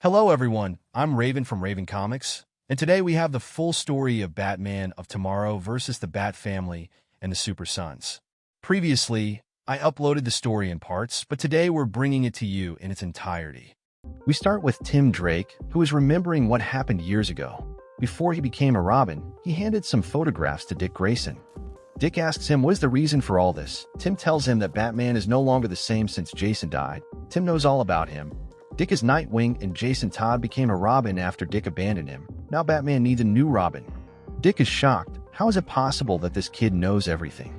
Hello everyone, I'm Raven from Raven Comics, and today we have the full story of Batman of Tomorrow versus the Bat Family and the Super Sons. Previously, I uploaded the story in parts, but today we're bringing it to you in its entirety. We start with Tim Drake, who is remembering what happened years ago. Before he became a Robin, he handed some photographs to Dick Grayson. Dick asks him what is the reason for all this. Tim tells him that Batman is no longer the same since Jason died. Tim knows all about him. Dick is Nightwing and Jason Todd became a Robin after Dick abandoned him. Now Batman needs a new Robin. Dick is shocked. How is it possible that this kid knows everything?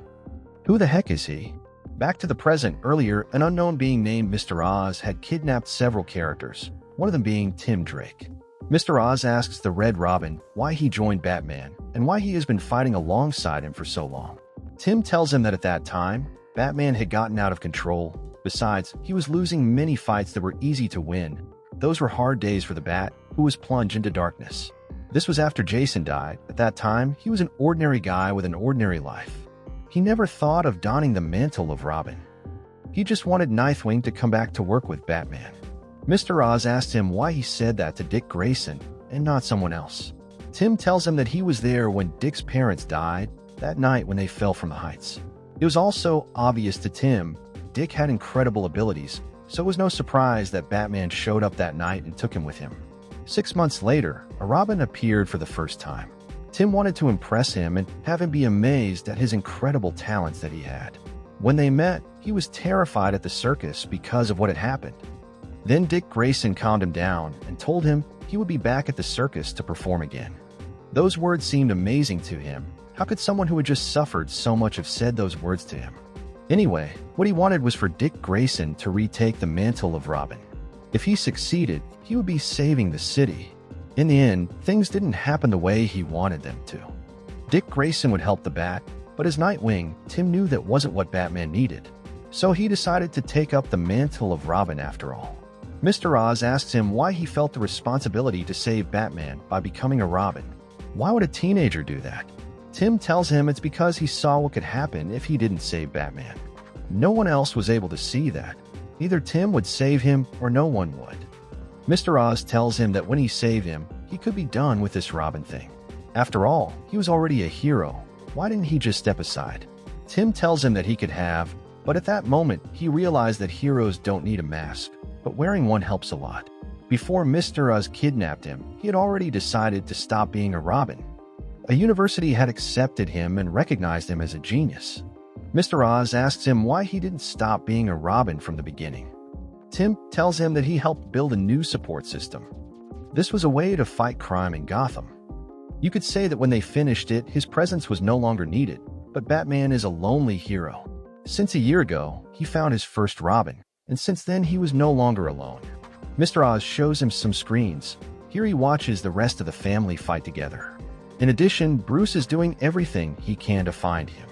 Who the heck is he? Back to the present, earlier, an unknown being named Mr. Oz had kidnapped several characters, one of them being Tim Drake. Mr. Oz asks the Red Robin why he joined Batman and why he has been fighting alongside him for so long. Tim tells him that at that time, Batman had gotten out of control. Besides, he was losing many fights that were easy to win. Those were hard days for the Bat, who was plunged into darkness. This was after Jason died. At that time, he was an ordinary guy with an ordinary life. He never thought of donning the mantle of Robin. He just wanted Nightwing to come back to work with Batman. Mr. Oz asked him why he said that to Dick Grayson and not someone else. Tim tells him that he was there when Dick's parents died, that night when they fell from the heights. It was also obvious to Tim Dick had incredible abilities, so it was no surprise that Batman showed up that night and took him with him. 6 months later, a Robin appeared for the first time. Tim wanted to impress him and have him be amazed at his incredible talents that he had. When they met, he was terrified at the circus because of what had happened. Then Dick Grayson calmed him down and told him he would be back at the circus to perform again. Those words seemed amazing to him. How could someone who had just suffered so much have said those words to him? Anyway, what he wanted was for Dick Grayson to retake the mantle of Robin. If he succeeded, he would be saving the city. In the end, things didn't happen the way he wanted them to. Dick Grayson would help the Bat, but as Nightwing, Tim knew that wasn't what Batman needed. So he decided to take up the mantle of Robin after all. Mr. Oz asks him why he felt the responsibility to save Batman by becoming a Robin. Why would a teenager do that? Tim tells him it's because he saw what could happen if he didn't save Batman. No one else was able to see that. Either Tim would save him or no one would. Mr. Oz tells him that when he saved him, he could be done with this Robin thing. After all, he was already a hero. Why didn't he just step aside? Tim tells him that he could have, but at that moment, he realized that heroes don't need a mask, but wearing one helps a lot. Before Mr. Oz kidnapped him, he had already decided to stop being a Robin. A university had accepted him and recognized him as a genius. Mr. Oz asks him why he didn't stop being a Robin from the beginning. Tim tells him that he helped build a new support system. This was a way to fight crime in Gotham. You could say that when they finished it, his presence was no longer needed, but Batman is a lonely hero. Since a year ago, he found his first Robin, and since then he was no longer alone. Mr. Oz shows him some screens. Here he watches the rest of the family fight together. In addition, Bruce is doing everything he can to find him.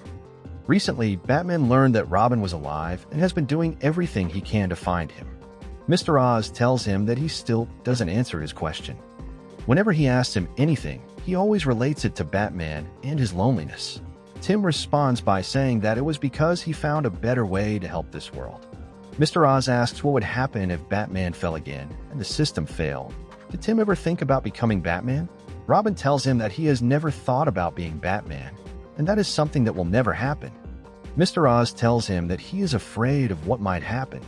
Recently, Batman learned that Robin was alive and has been doing everything he can to find him. Mr. Oz tells him that he still doesn't answer his question. Whenever he asks him anything, he always relates it to Batman and his loneliness. Tim responds by saying that it was because he found a better way to help this world. Mr. Oz asks what would happen if Batman fell again and the system failed. Did Tim ever think about becoming Batman? Robin tells him that he has never thought about being Batman, and that is something that will never happen. Mr. Oz tells him that he is afraid of what might happen.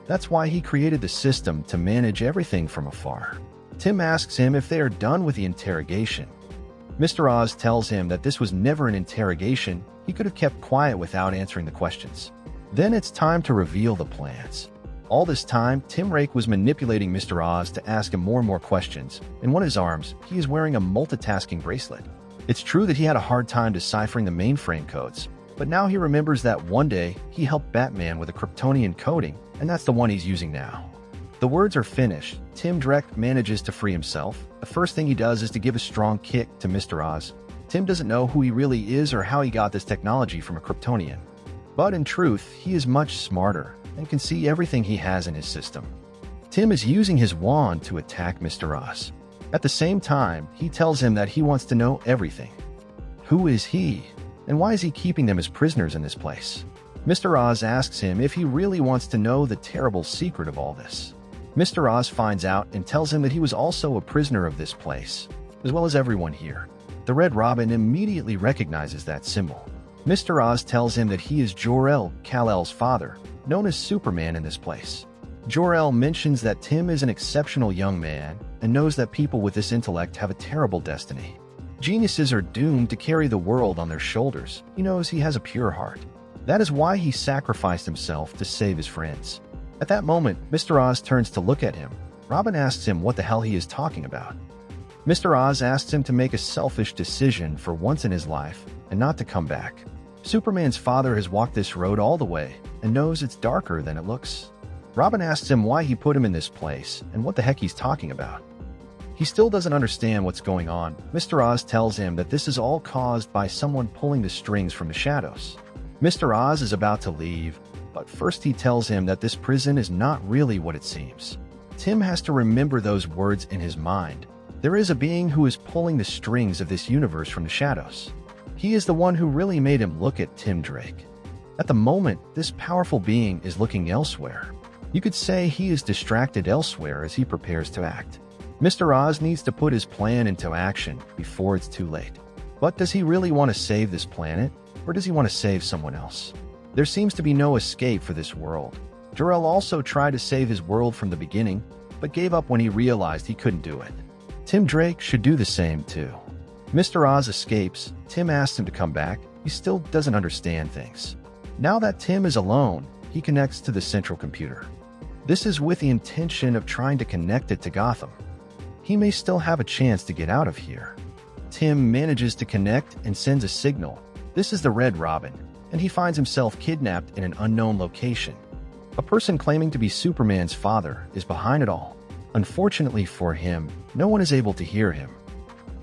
That's why he created the system to manage everything from afar. Tim asks him if they are done with the interrogation. Mr. Oz tells him that this was never an interrogation. He could have kept quiet without answering the questions. Then it's time to reveal the plans. All this time, Tim Drake was manipulating Mr. Oz to ask him more and more questions. In one of his arms, he is wearing a multitasking bracelet. It's true that he had a hard time deciphering the mainframe codes, but now he remembers that one day he helped Batman with a Kryptonian coding, and that's the one he's using now. The words are finished. Tim Drake manages to free himself. The first thing he does is to give a strong kick to Mr. Oz. Tim doesn't know who he really is or how he got this technology from a Kryptonian. But in truth, he is much smarter and can see everything he has in his system. Tim is using his wand to attack Mr. Oz. At the same time, he tells him that he wants to know everything. Who is he? And why is he keeping them as prisoners in this place? Mr. Oz asks him if he really wants to know the terrible secret of all this. Mr. Oz finds out and tells him that he was also a prisoner of this place, as well as everyone here. The Red Robin immediately recognizes that symbol. Mr. Oz tells him that he is Jor-El, Kal-El's father, known as Superman in this place. Jor-El mentions that Tim is an exceptional young man and knows that people with this intellect have a terrible destiny. Geniuses are doomed to carry the world on their shoulders. He knows he has a pure heart. That is why he sacrificed himself to save his friends. At that moment, Mr. Oz turns to look at him. Robin asks him what the hell he is talking about. Mr. Oz asks him to make a selfish decision for once in his life and not to come back. Superman's father has walked this road all the way and knows it's darker than it looks. Robin asks him why he put him in this place and what the heck he's talking about. He still doesn't understand what's going on. Mr. Oz tells him that this is all caused by someone pulling the strings from the shadows. Mr. Oz is about to leave, but first he tells him that this prison is not really what it seems. Tim has to remember those words in his mind. There is a being who is pulling the strings of this universe from the shadows. He is the one who really made him look at Tim Drake. At the moment, this powerful being is looking elsewhere. You could say he is distracted elsewhere as he prepares to act. Mr. Oz needs to put his plan into action before it's too late. But does he really want to save this planet, or does he want to save someone else? There seems to be no escape for this world. Jor-El also tried to save his world from the beginning, but gave up when he realized he couldn't do it. Tim Drake should do the same too. Mr. Oz escapes. Tim asks him to come back. He still doesn't understand things. Now that Tim is alone, he connects to the central computer. This is with the intention of trying to connect it to Gotham. He may still have a chance to get out of here. Tim manages to connect and sends a signal. This is the Red Robin, and he finds himself kidnapped in an unknown location. A person claiming to be Superman's father is behind it all. Unfortunately for him, no one is able to hear him.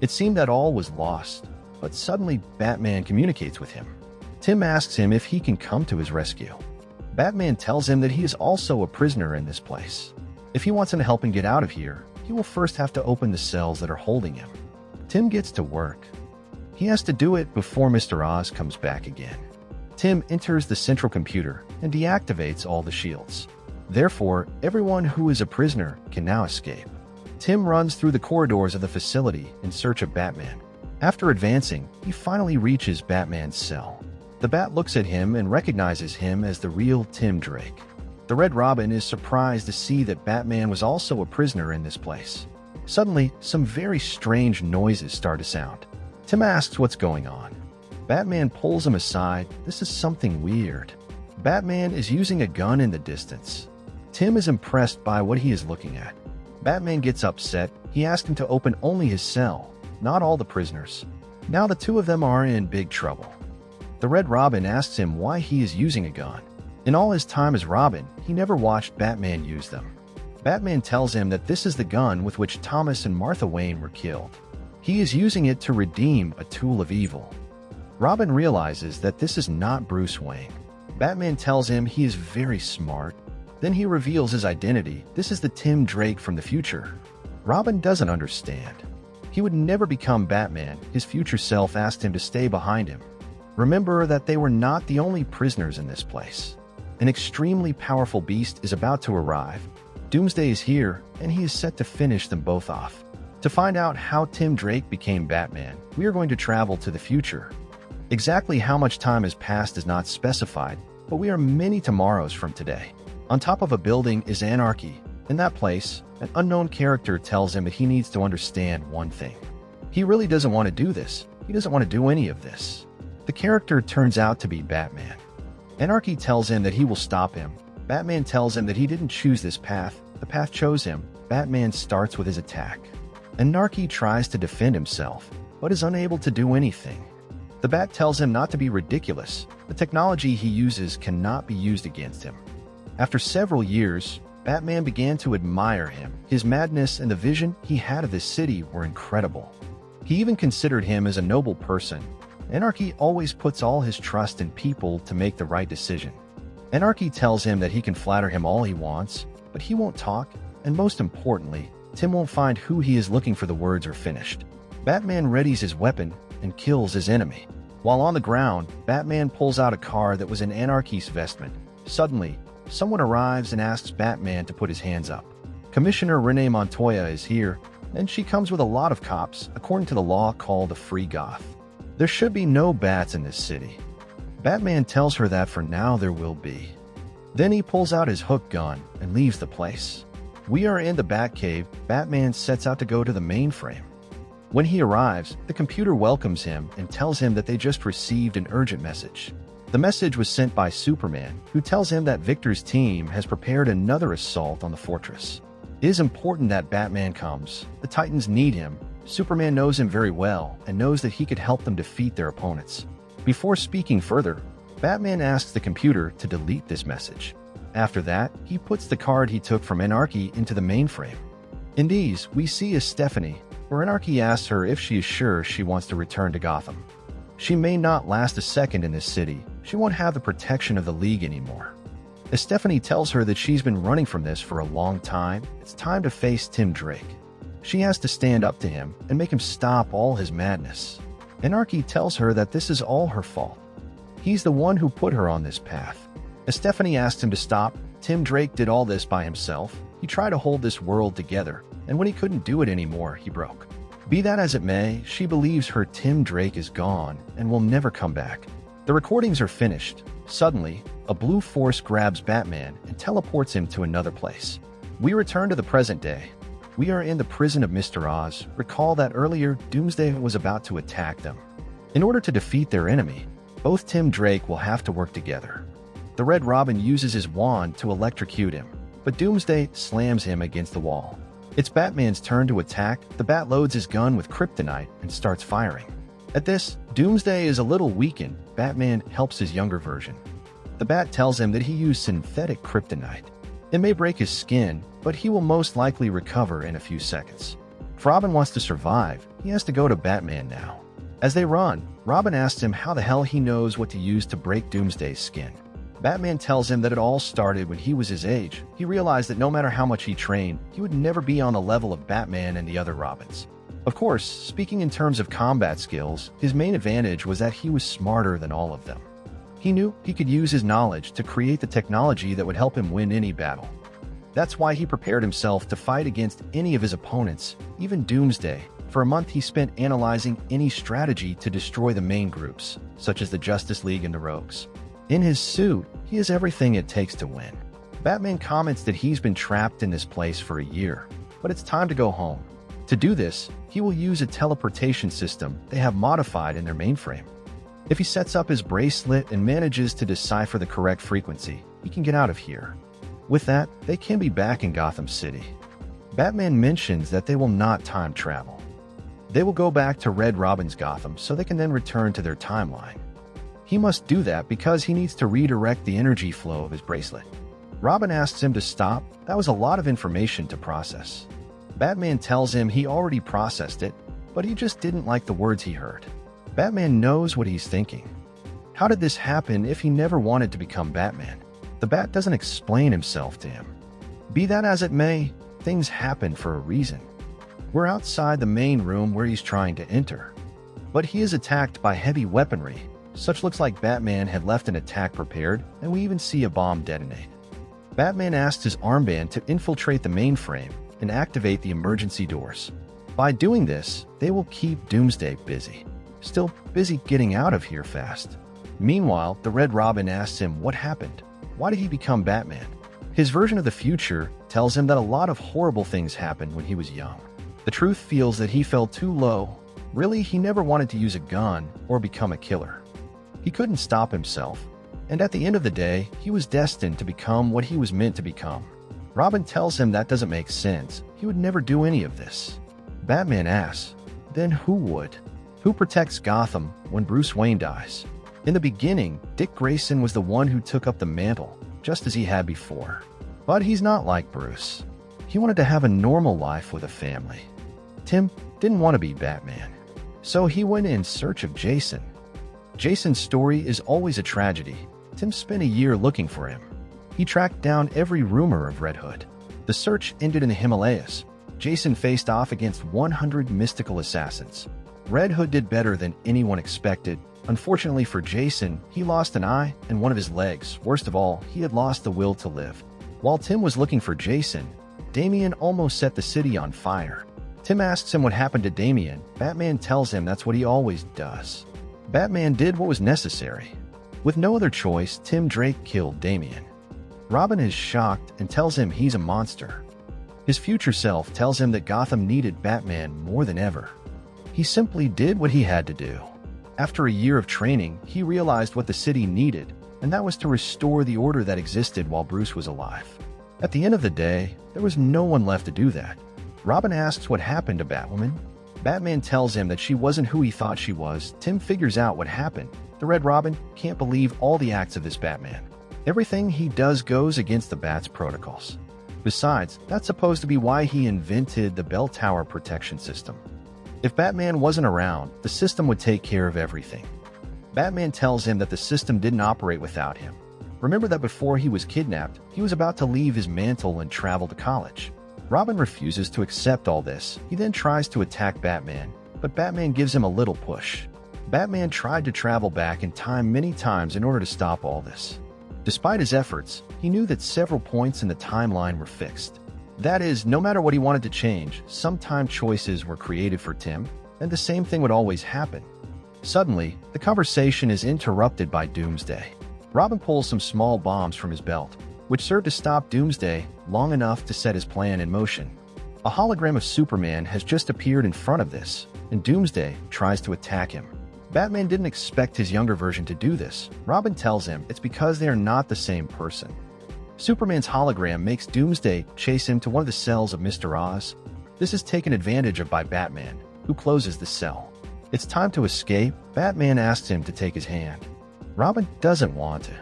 It seemed that all was lost, but suddenly Batman communicates with him. Tim asks him if he can come to his rescue. Batman tells him that he is also a prisoner in this place. If he wants him to help him get out of here, he will first have to open the cells that are holding him. Tim gets to work. He has to do it before Mr. Oz comes back again. Tim enters the central computer and deactivates all the shields. Therefore, everyone who is a prisoner can now escape. Tim runs through the corridors of the facility in search of Batman. After advancing, he finally reaches Batman's cell. The Bat looks at him and recognizes him as the real Tim Drake. The Red Robin is surprised to see that Batman was also a prisoner in this place. Suddenly, some very strange noises start to sound. Tim asks what's going on. Batman pulls him aside. This is something weird. Batman is using a gun in the distance. Tim is impressed by what he is looking at. Batman gets upset. He asks him to open only his cell, not all the prisoners. Now the two of them are in big trouble. The Red Robin asks him why he is using a gun. In all his time as Robin, he never watched Batman use them. Batman tells him that this is the gun with which Thomas and Martha Wayne were killed. He is using it to redeem a tool of evil. Robin realizes that this is not Bruce Wayne. Batman tells him he is very smart. Then he reveals his identity. This is the Tim Drake from the future. Robin doesn't understand. He would never become Batman. His future self asked him to stay behind him. Remember that they were not the only prisoners in this place. An extremely powerful beast is about to arrive. Doomsday is here, and he is set to finish them both off. To find out how Tim Drake became Batman, we are going to travel to the future. Exactly how much time has passed is not specified, but we are many tomorrows from today. On top of a building is anarchy. In that place, an unknown character tells him that he needs to understand one thing. He really doesn't want to do this. He doesn't want to do any of this. The character turns out to be Batman. Anarchy tells him that he will stop him. Batman tells him that he didn't choose this path. The path chose him. Batman starts with his attack. Anarchy tries to defend himself, but is unable to do anything. The Bat tells him not to be ridiculous. The technology he uses cannot be used against him. After several years, Batman began to admire him. His madness and the vision he had of this city were incredible. He even considered him as a noble person. Anarchy always puts all his trust in people to make the right decision. Anarchy tells him that he can flatter him all he wants, but he won't talk, and most importantly, Tim won't find who he is looking for. The words are finished. Batman readies his weapon and kills his enemy. While on the ground, Batman pulls out a card that was in Anarchy's vestment. Suddenly, someone arrives and asks Batman to put his hands up. Commissioner Renee Montoya is here, and she comes with a lot of cops, according to the law called the Free Goth. There should be no bats in this city. Batman tells her that for now there will be. Then he pulls out his hook gun and leaves the place. We are in the Batcave. Batman sets out to go to the mainframe. When he arrives, the computer welcomes him and tells him that they just received an urgent message. The message was sent by Superman, who tells him that Victor's team has prepared another assault on the fortress. It is important that Batman comes. The Titans need him. Superman knows him very well and knows that he could help them defeat their opponents. Before speaking further, Batman asks the computer to delete this message. After that, he puts the card he took from Anarchy into the mainframe. In these, we see a Stephanie, where Anarchy asks her if she is sure she wants to return to Gotham. She may not last a second in this city. She won't have the protection of the League anymore. As Stephanie tells her that she's been running from this for a long time, it's time to face Tim Drake. She has to stand up to him and make him stop all his madness. Anarchy tells her that this is all her fault. He's the one who put her on this path. As Stephanie asks him to stop, Tim Drake did all this by himself. He tried to hold this world together, and when he couldn't do it anymore, he broke. Be that as it may, she believes her Tim Drake is gone and will never come back. The recordings are finished. Suddenly, a blue force grabs Batman and teleports him to another place. We return to the present day. We are in the prison of Mr. Oz. Recall that earlier, Doomsday was about to attack them. In order to defeat their enemy, both Tim Drake will have to work together. The Red Robin uses his wand to electrocute him, but Doomsday slams him against the wall. It's Batman's turn to attack. The Bat loads his gun with kryptonite and starts firing. At this, Doomsday is a little weakened. Batman helps his younger version. The Bat tells him that he used synthetic kryptonite. It may break his skin, but he will most likely recover in a few seconds. If Robin wants to survive, he has to go to Batman now. As they run, Robin asks him how the hell he knows what to use to break Doomsday's skin. Batman tells him that it all started when he was his age. He realized that no matter how much he trained, he would never be on the level of Batman and the other Robins. Of course, speaking in terms of combat skills, his main advantage was that he was smarter than all of them. He knew he could use his knowledge to create the technology that would help him win any battle. That's why he prepared himself to fight against any of his opponents, even Doomsday. For a month he spent analyzing any strategy to destroy the main groups, such as the Justice League and the Rogues. In his suit, he has everything it takes to win. Batman comments that he's been trapped in this place for a year, but it's time to go home. To do this, he will use a teleportation system they have modified in their mainframe. If he sets up his bracelet and manages to decipher the correct frequency, he can get out of here. With that, they can be back in Gotham City. Batman mentions that they will not time travel. They will go back to Red Robin's Gotham so they can then return to their timeline. He must do that because he needs to redirect the energy flow of his bracelet. Robin asks him to stop. That was a lot of information to process. Batman tells him he already processed it, but he just didn't like the words he heard. Batman knows what he's thinking. How did this happen if he never wanted to become Batman? The Bat doesn't explain himself to him. Be that as it may, things happen for a reason. We're outside the main room where he's trying to enter, but he is attacked by heavy weaponry. Such looks like Batman had left an attack prepared, and we even see a bomb detonate. Batman asks his armband to infiltrate the mainframe and activate the emergency doors. By doing this, they will keep Doomsday busy. Still busy getting out of here fast. Meanwhile, the Red Robin asks him what happened. Why did he become Batman? His version of the future tells him that a lot of horrible things happened when he was young. The truth feels that he fell too low. Really, he never wanted to use a gun or become a killer. He couldn't stop himself, and at the end of the day, he was destined to become what he was meant to become. Robin tells him that doesn't make sense. He would never do any of this. Batman asks, then who would? Who protects Gotham when Bruce Wayne dies? In the beginning, Dick Grayson was the one who took up the mantle, just as he had before. But he's not like Bruce. He wanted to have a normal life with a family. Tim didn't want to be Batman, so he went in search of Jason. Jason's story is always a tragedy. Tim spent a year looking for him. He tracked down every rumor of Red Hood. The search ended in the Himalayas. Jason faced off against 100 mystical assassins. Red Hood did better than anyone expected. Unfortunately for Jason, he lost an eye and one of his legs. Worst of all, he had lost the will to live. While Tim was looking for Jason, Damian almost set the city on fire. Tim asks him what happened to Damian. Batman tells him that's what he always does. Batman did what was necessary. With no other choice, Tim Drake killed Damian. Robin is shocked and tells him he's a monster. His future self tells him that Gotham needed Batman more than ever. He simply did what he had to do. After a year of training, he realized what the city needed, and that was to restore the order that existed while Bruce was alive. At the end of the day, there was no one left to do that. Robin asks what happened to Batwoman. Batman tells him that she wasn't who he thought she was. Tim figures out what happened. The Red Robin can't believe all the acts of this Batman. Everything he does goes against the Bat's protocols. Besides, that's supposed to be why he invented the bell tower protection system. If Batman wasn't around, the system would take care of everything. Batman tells him that the system didn't operate without him. Remember that before he was kidnapped, he was about to leave his mantle and travel to college. Robin refuses to accept all this. He then tries to attack Batman, but Batman gives him a little push. Batman tried to travel back in time many times in order to stop all this. Despite his efforts, he knew that several points in the timeline were fixed. That is, no matter what he wanted to change, some time choices were created for Tim, and the same thing would always happen. Suddenly, the conversation is interrupted by Doomsday. Robin pulls some small bombs from his belt, which serve to stop Doomsday long enough to set his plan in motion. A hologram of Superman has just appeared in front of this, and Doomsday tries to attack him. Batman didn't expect his younger version to do this. Robin tells him it's because they are not the same person. Superman's hologram makes Doomsday chase him to one of the cells of Mr. Oz. This is taken advantage of by Batman, who closes the cell. It's time to escape. Batman asks him to take his hand. Robin doesn't want to,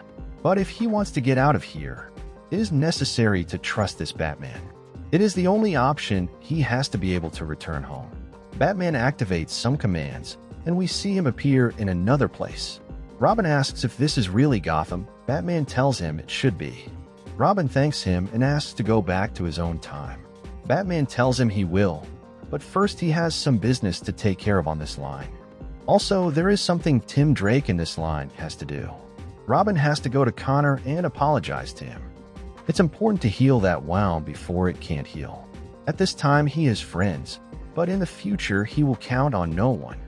but if he wants to get out of here, it is necessary to trust this Batman. It is the only option. He has to be able to return home. Batman activates some commands, and we see him appear in another place. Robin asks if this is really Gotham. Batman tells him it should be. Robin thanks him and asks to go back to his own time. Batman tells him he will, but first he has some business to take care of on this line. Also, there is something Tim Drake in this line has to do. Robin has to go to Connor and apologize to him. It's important to heal that wound before it can't heal. At this time, he is friends, but in the future, he will count on no one.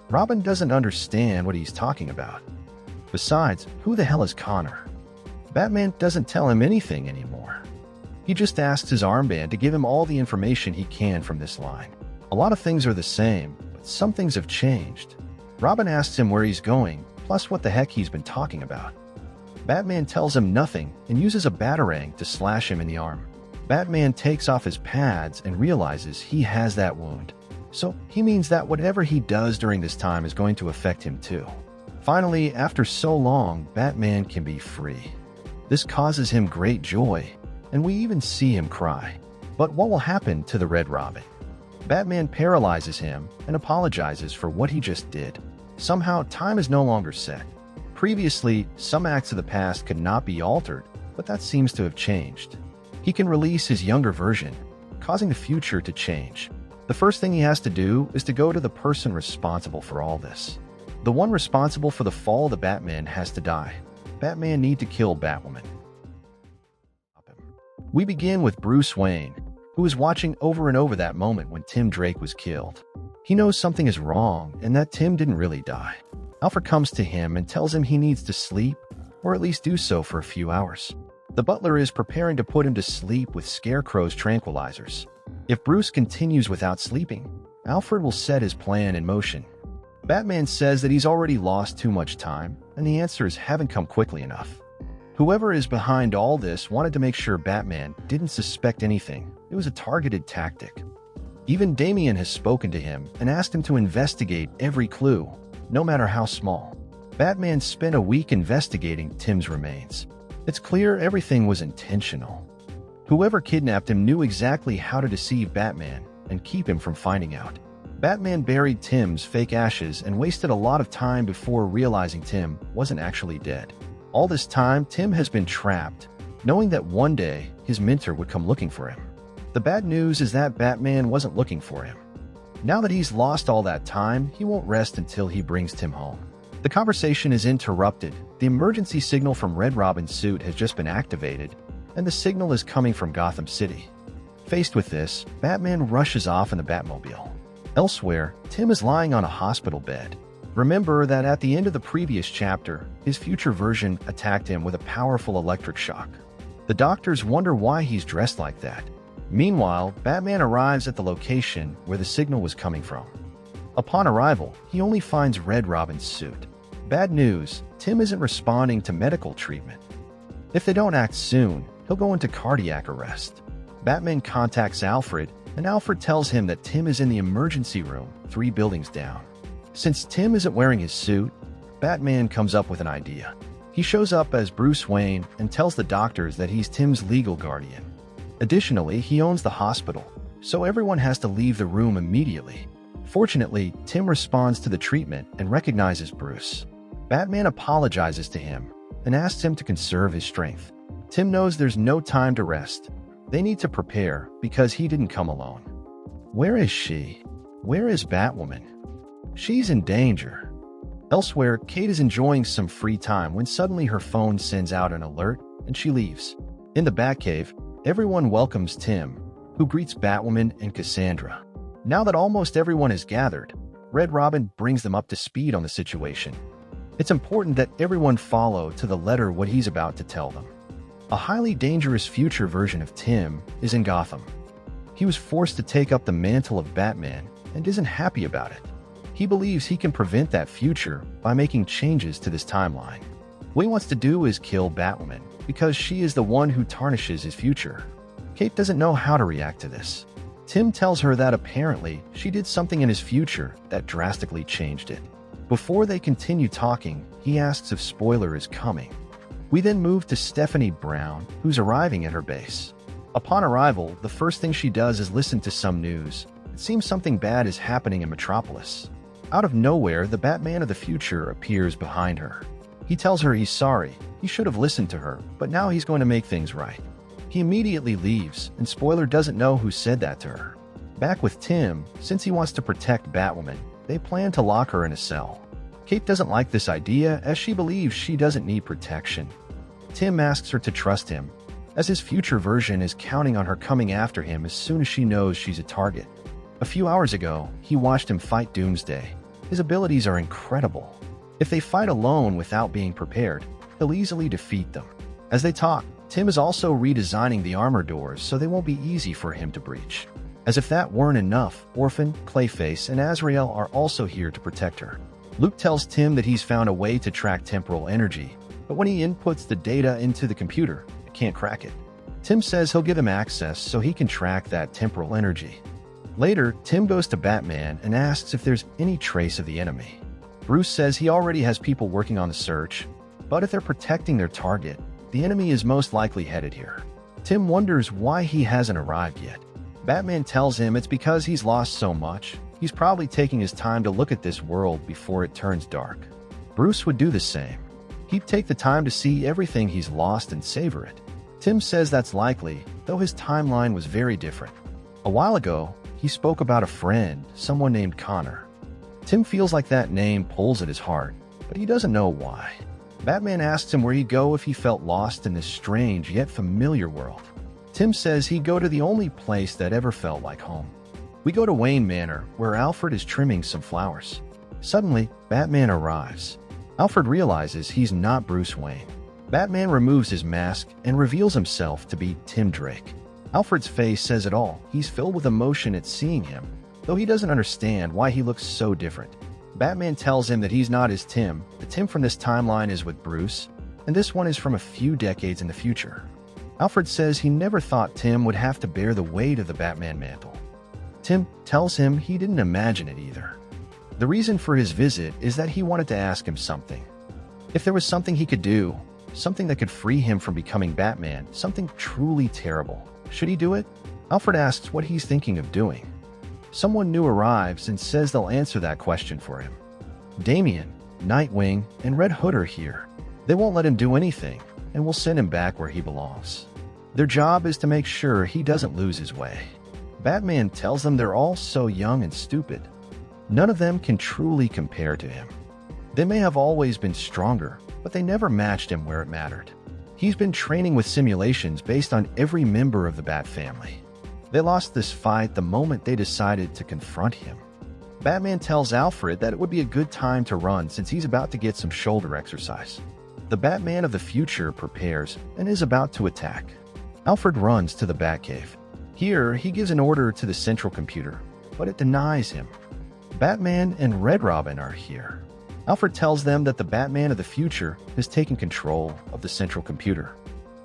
Robin doesn't understand what he's talking about. Besides, who the hell is Connor? Batman doesn't tell him anything anymore. He just asks his armband to give him all the information he can from this line. A lot of things are the same, but some things have changed. Robin asks him where he's going, plus what the heck he's been talking about. Batman tells him nothing and uses a batarang to slash him in the arm. Batman takes off his pads and realizes he has that wound. So he means that whatever he does during this time is going to affect him too. Finally, after so long, Batman can be free. This causes him great joy, and we even see him cry. But what will happen to the Red Robin? Batman paralyzes him and apologizes for what he just did. Somehow, time is no longer set. Previously, some acts of the past could not be altered, but that seems to have changed. He can release his younger version, causing the future to change. The first thing he has to do is to go to the person responsible for all this. The one responsible for the fall of the Batman has to die. Batman needs to kill Batwoman. We begin with Bruce Wayne, who is watching over and over that moment when Tim Drake was killed. He knows something is wrong and that Tim didn't really die. Alfred comes to him and tells him he needs to sleep, or at least do so for a few hours. The butler is preparing to put him to sleep with Scarecrow's tranquilizers. If Bruce continues without sleeping, Alfred will set his plan in motion. Batman says that he's already lost too much time, and the answers haven't come quickly enough. Whoever is behind all this wanted to make sure Batman didn't suspect anything. It was a targeted tactic. Even Damian has spoken to him and asked him to investigate every clue, no matter how small. Batman spent a week investigating Tim's remains. It's clear everything was intentional. Whoever kidnapped him knew exactly how to deceive Batman and keep him from finding out. Batman buried Tim's fake ashes and wasted a lot of time before realizing Tim wasn't actually dead. All this time, Tim has been trapped, knowing that one day his mentor would come looking for him. The bad news is that Batman wasn't looking for him. Now that he's lost all that time, he won't rest until he brings Tim home. The conversation is interrupted. The emergency signal from Red Robin's suit has just been activated, and the signal is coming from Gotham City. Faced with this, Batman rushes off in the Batmobile. Elsewhere, Tim is lying on a hospital bed. Remember that at the end of the previous chapter, his future version attacked him with a powerful electric shock. The doctors wonder why he's dressed like that. Meanwhile, Batman arrives at the location where the signal was coming from. Upon arrival, he only finds Red Robin's suit. Bad news, Tim isn't responding to medical treatment. If they don't act soon, he'll go into cardiac arrest. Batman contacts Alfred, and Alfred tells him that Tim is in the emergency room 3 buildings down. Since Tim isn't wearing his suit, Batman comes up with an idea. He shows up as Bruce Wayne and tells the doctors that he's Tim's legal guardian. Additionally, he owns the hospital, so everyone has to leave the room immediately. Fortunately, Tim responds to the treatment and recognizes Bruce. Batman apologizes to him and asks him to conserve his strength. Tim knows there's no time to rest. They need to prepare because he didn't come alone. Where is she? Where is Batwoman? She's in danger. Elsewhere, Kate is enjoying some free time when suddenly her phone sends out an alert and she leaves. In the Batcave, everyone welcomes Tim, who greets Batwoman and Cassandra. Now that almost everyone is gathered, Red Robin brings them up to speed on the situation. It's important that everyone follow to the letter what he's about to tell them. A highly dangerous future version of Tim is in Gotham. He was forced to take up the mantle of Batman and isn't happy about it. He believes he can prevent that future by making changes to this timeline. What he wants to do is kill Batwoman because she is the one who tarnishes his future. Kate doesn't know how to react to this. Tim tells her that apparently she did something in his future that drastically changed it. Before they continue talking, he asks if Spoiler is coming. We then move to Stephanie Brown, who's arriving at her base. Upon arrival, the first thing she does is listen to some news. It seems something bad is happening in Metropolis. Out of nowhere, the Batman of the future appears behind her. He tells her he's sorry, he should have listened to her, but now he's going to make things right. He immediately leaves, and Spoiler doesn't know who said that to her. Back with Tim, since he wants to protect Batwoman, they plan to lock her in a cell. Kate doesn't like this idea as she believes she doesn't need protection. Tim asks her to trust him, as his future version is counting on her coming after him as soon as she knows she's a target. A few hours ago, he watched him fight Doomsday. His abilities are incredible. If they fight alone without being prepared, he'll easily defeat them. As they talk, Tim is also redesigning the armor doors so they won't be easy for him to breach. As if that weren't enough, Orphan, Clayface, and Azrael are also here to protect her. Luke tells Tim that he's found a way to track temporal energy, but when he inputs the data into the computer, it can't crack it. Tim says he'll give him access so he can track that temporal energy. Later, Tim goes to Batman and asks if there's any trace of the enemy. Bruce says he already has people working on the search, but if they're protecting their target, the enemy is most likely headed here. Tim wonders why he hasn't arrived yet. Batman tells him it's because he's lost so much. He's probably taking his time to look at this world before it turns dark. Bruce would do the same. He'd take the time to see everything he's lost and savor it. Tim says that's likely, though his timeline was very different. A while ago, he spoke about a friend, someone named Connor. Tim feels like that name pulls at his heart, but he doesn't know why. Batman asks him where he'd go if he felt lost in this strange yet familiar world. Tim says he'd go to the only place that ever felt like home. We go to Wayne Manor, where Alfred is trimming some flowers. Suddenly, Batman arrives. Alfred realizes he's not Bruce Wayne. Batman removes his mask and reveals himself to be Tim Drake. Alfred's face says it all. He's filled with emotion at seeing him, though he doesn't understand why he looks so different. Batman tells him that he's not his Tim. The Tim from this timeline is with Bruce, and this one is from a few decades in the future. Alfred says he never thought Tim would have to bear the weight of the Batman mantle. Tim tells him he didn't imagine it either. The reason for his visit is that he wanted to ask him something. If there was something he could do, something that could free him from becoming Batman, something truly terrible, should he do it? Alfred asks what he's thinking of doing. Someone new arrives and says they'll answer that question for him. Damian, Nightwing, and Red Hood are here. They won't let him do anything, and will send him back where he belongs. Their job is to make sure he doesn't lose his way. Batman tells them they're all so young and stupid. None of them can truly compare to him. They may have always been stronger, but they never matched him where it mattered. He's been training with simulations based on every member of the Bat family. They lost this fight the moment they decided to confront him. Batman tells Alfred that it would be a good time to run since he's about to get some shoulder exercise. The Batman of the future prepares and is about to attack. Alfred runs to the Batcave. Here, he gives an order to the central computer, but it denies him. Batman and Red Robin are here. Alfred tells them that the Batman of the future has taken control of the central computer.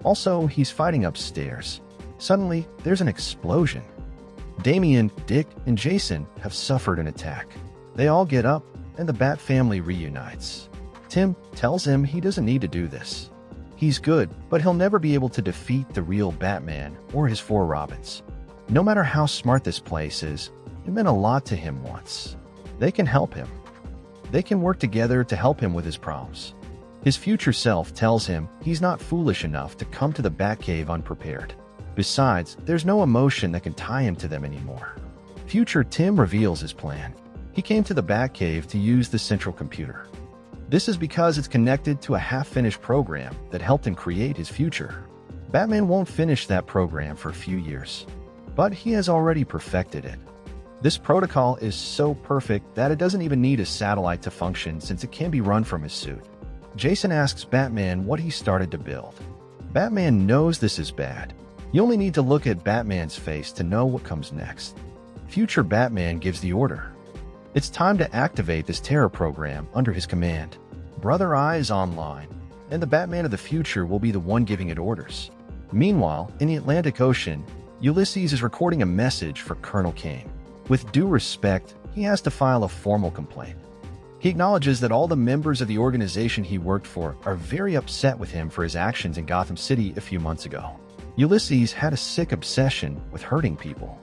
Also, he's fighting upstairs. Suddenly, there's an explosion. Damian, Dick, and Jason have suffered an attack. They all get up, and the Bat family reunites. Tim tells him he doesn't need to do this. He's good, but he'll never be able to defeat the real Batman or his 4 Robins. No matter how smart this place is, it meant a lot to him once. They can help him. They can work together to help him with his problems. His future self tells him he's not foolish enough to come to the Batcave unprepared. Besides, there's no emotion that can tie him to them anymore. Future Tim reveals his plan. He came to the Batcave to use the central computer. This is because it's connected to a half-finished program that helped him create his future. Batman won't finish that program for a few years, but he has already perfected it. This protocol is so perfect that it doesn't even need a satellite to function since it can be run from his suit. Jason asks Batman what he started to build. Batman knows this is bad. You only need to look at Batman's face to know what comes next. Future Batman gives the order. It's time to activate this terror program under his command. Brother Eye is online, and the Batman of the future will be the one giving it orders. Meanwhile, in the Atlantic Ocean, Ulysses is recording a message for Colonel Kane. With due respect, he has to file a formal complaint. He acknowledges that all the members of the organization he worked for are very upset with him for his actions in Gotham City a few months ago. Ulysses had a sick obsession with hurting people.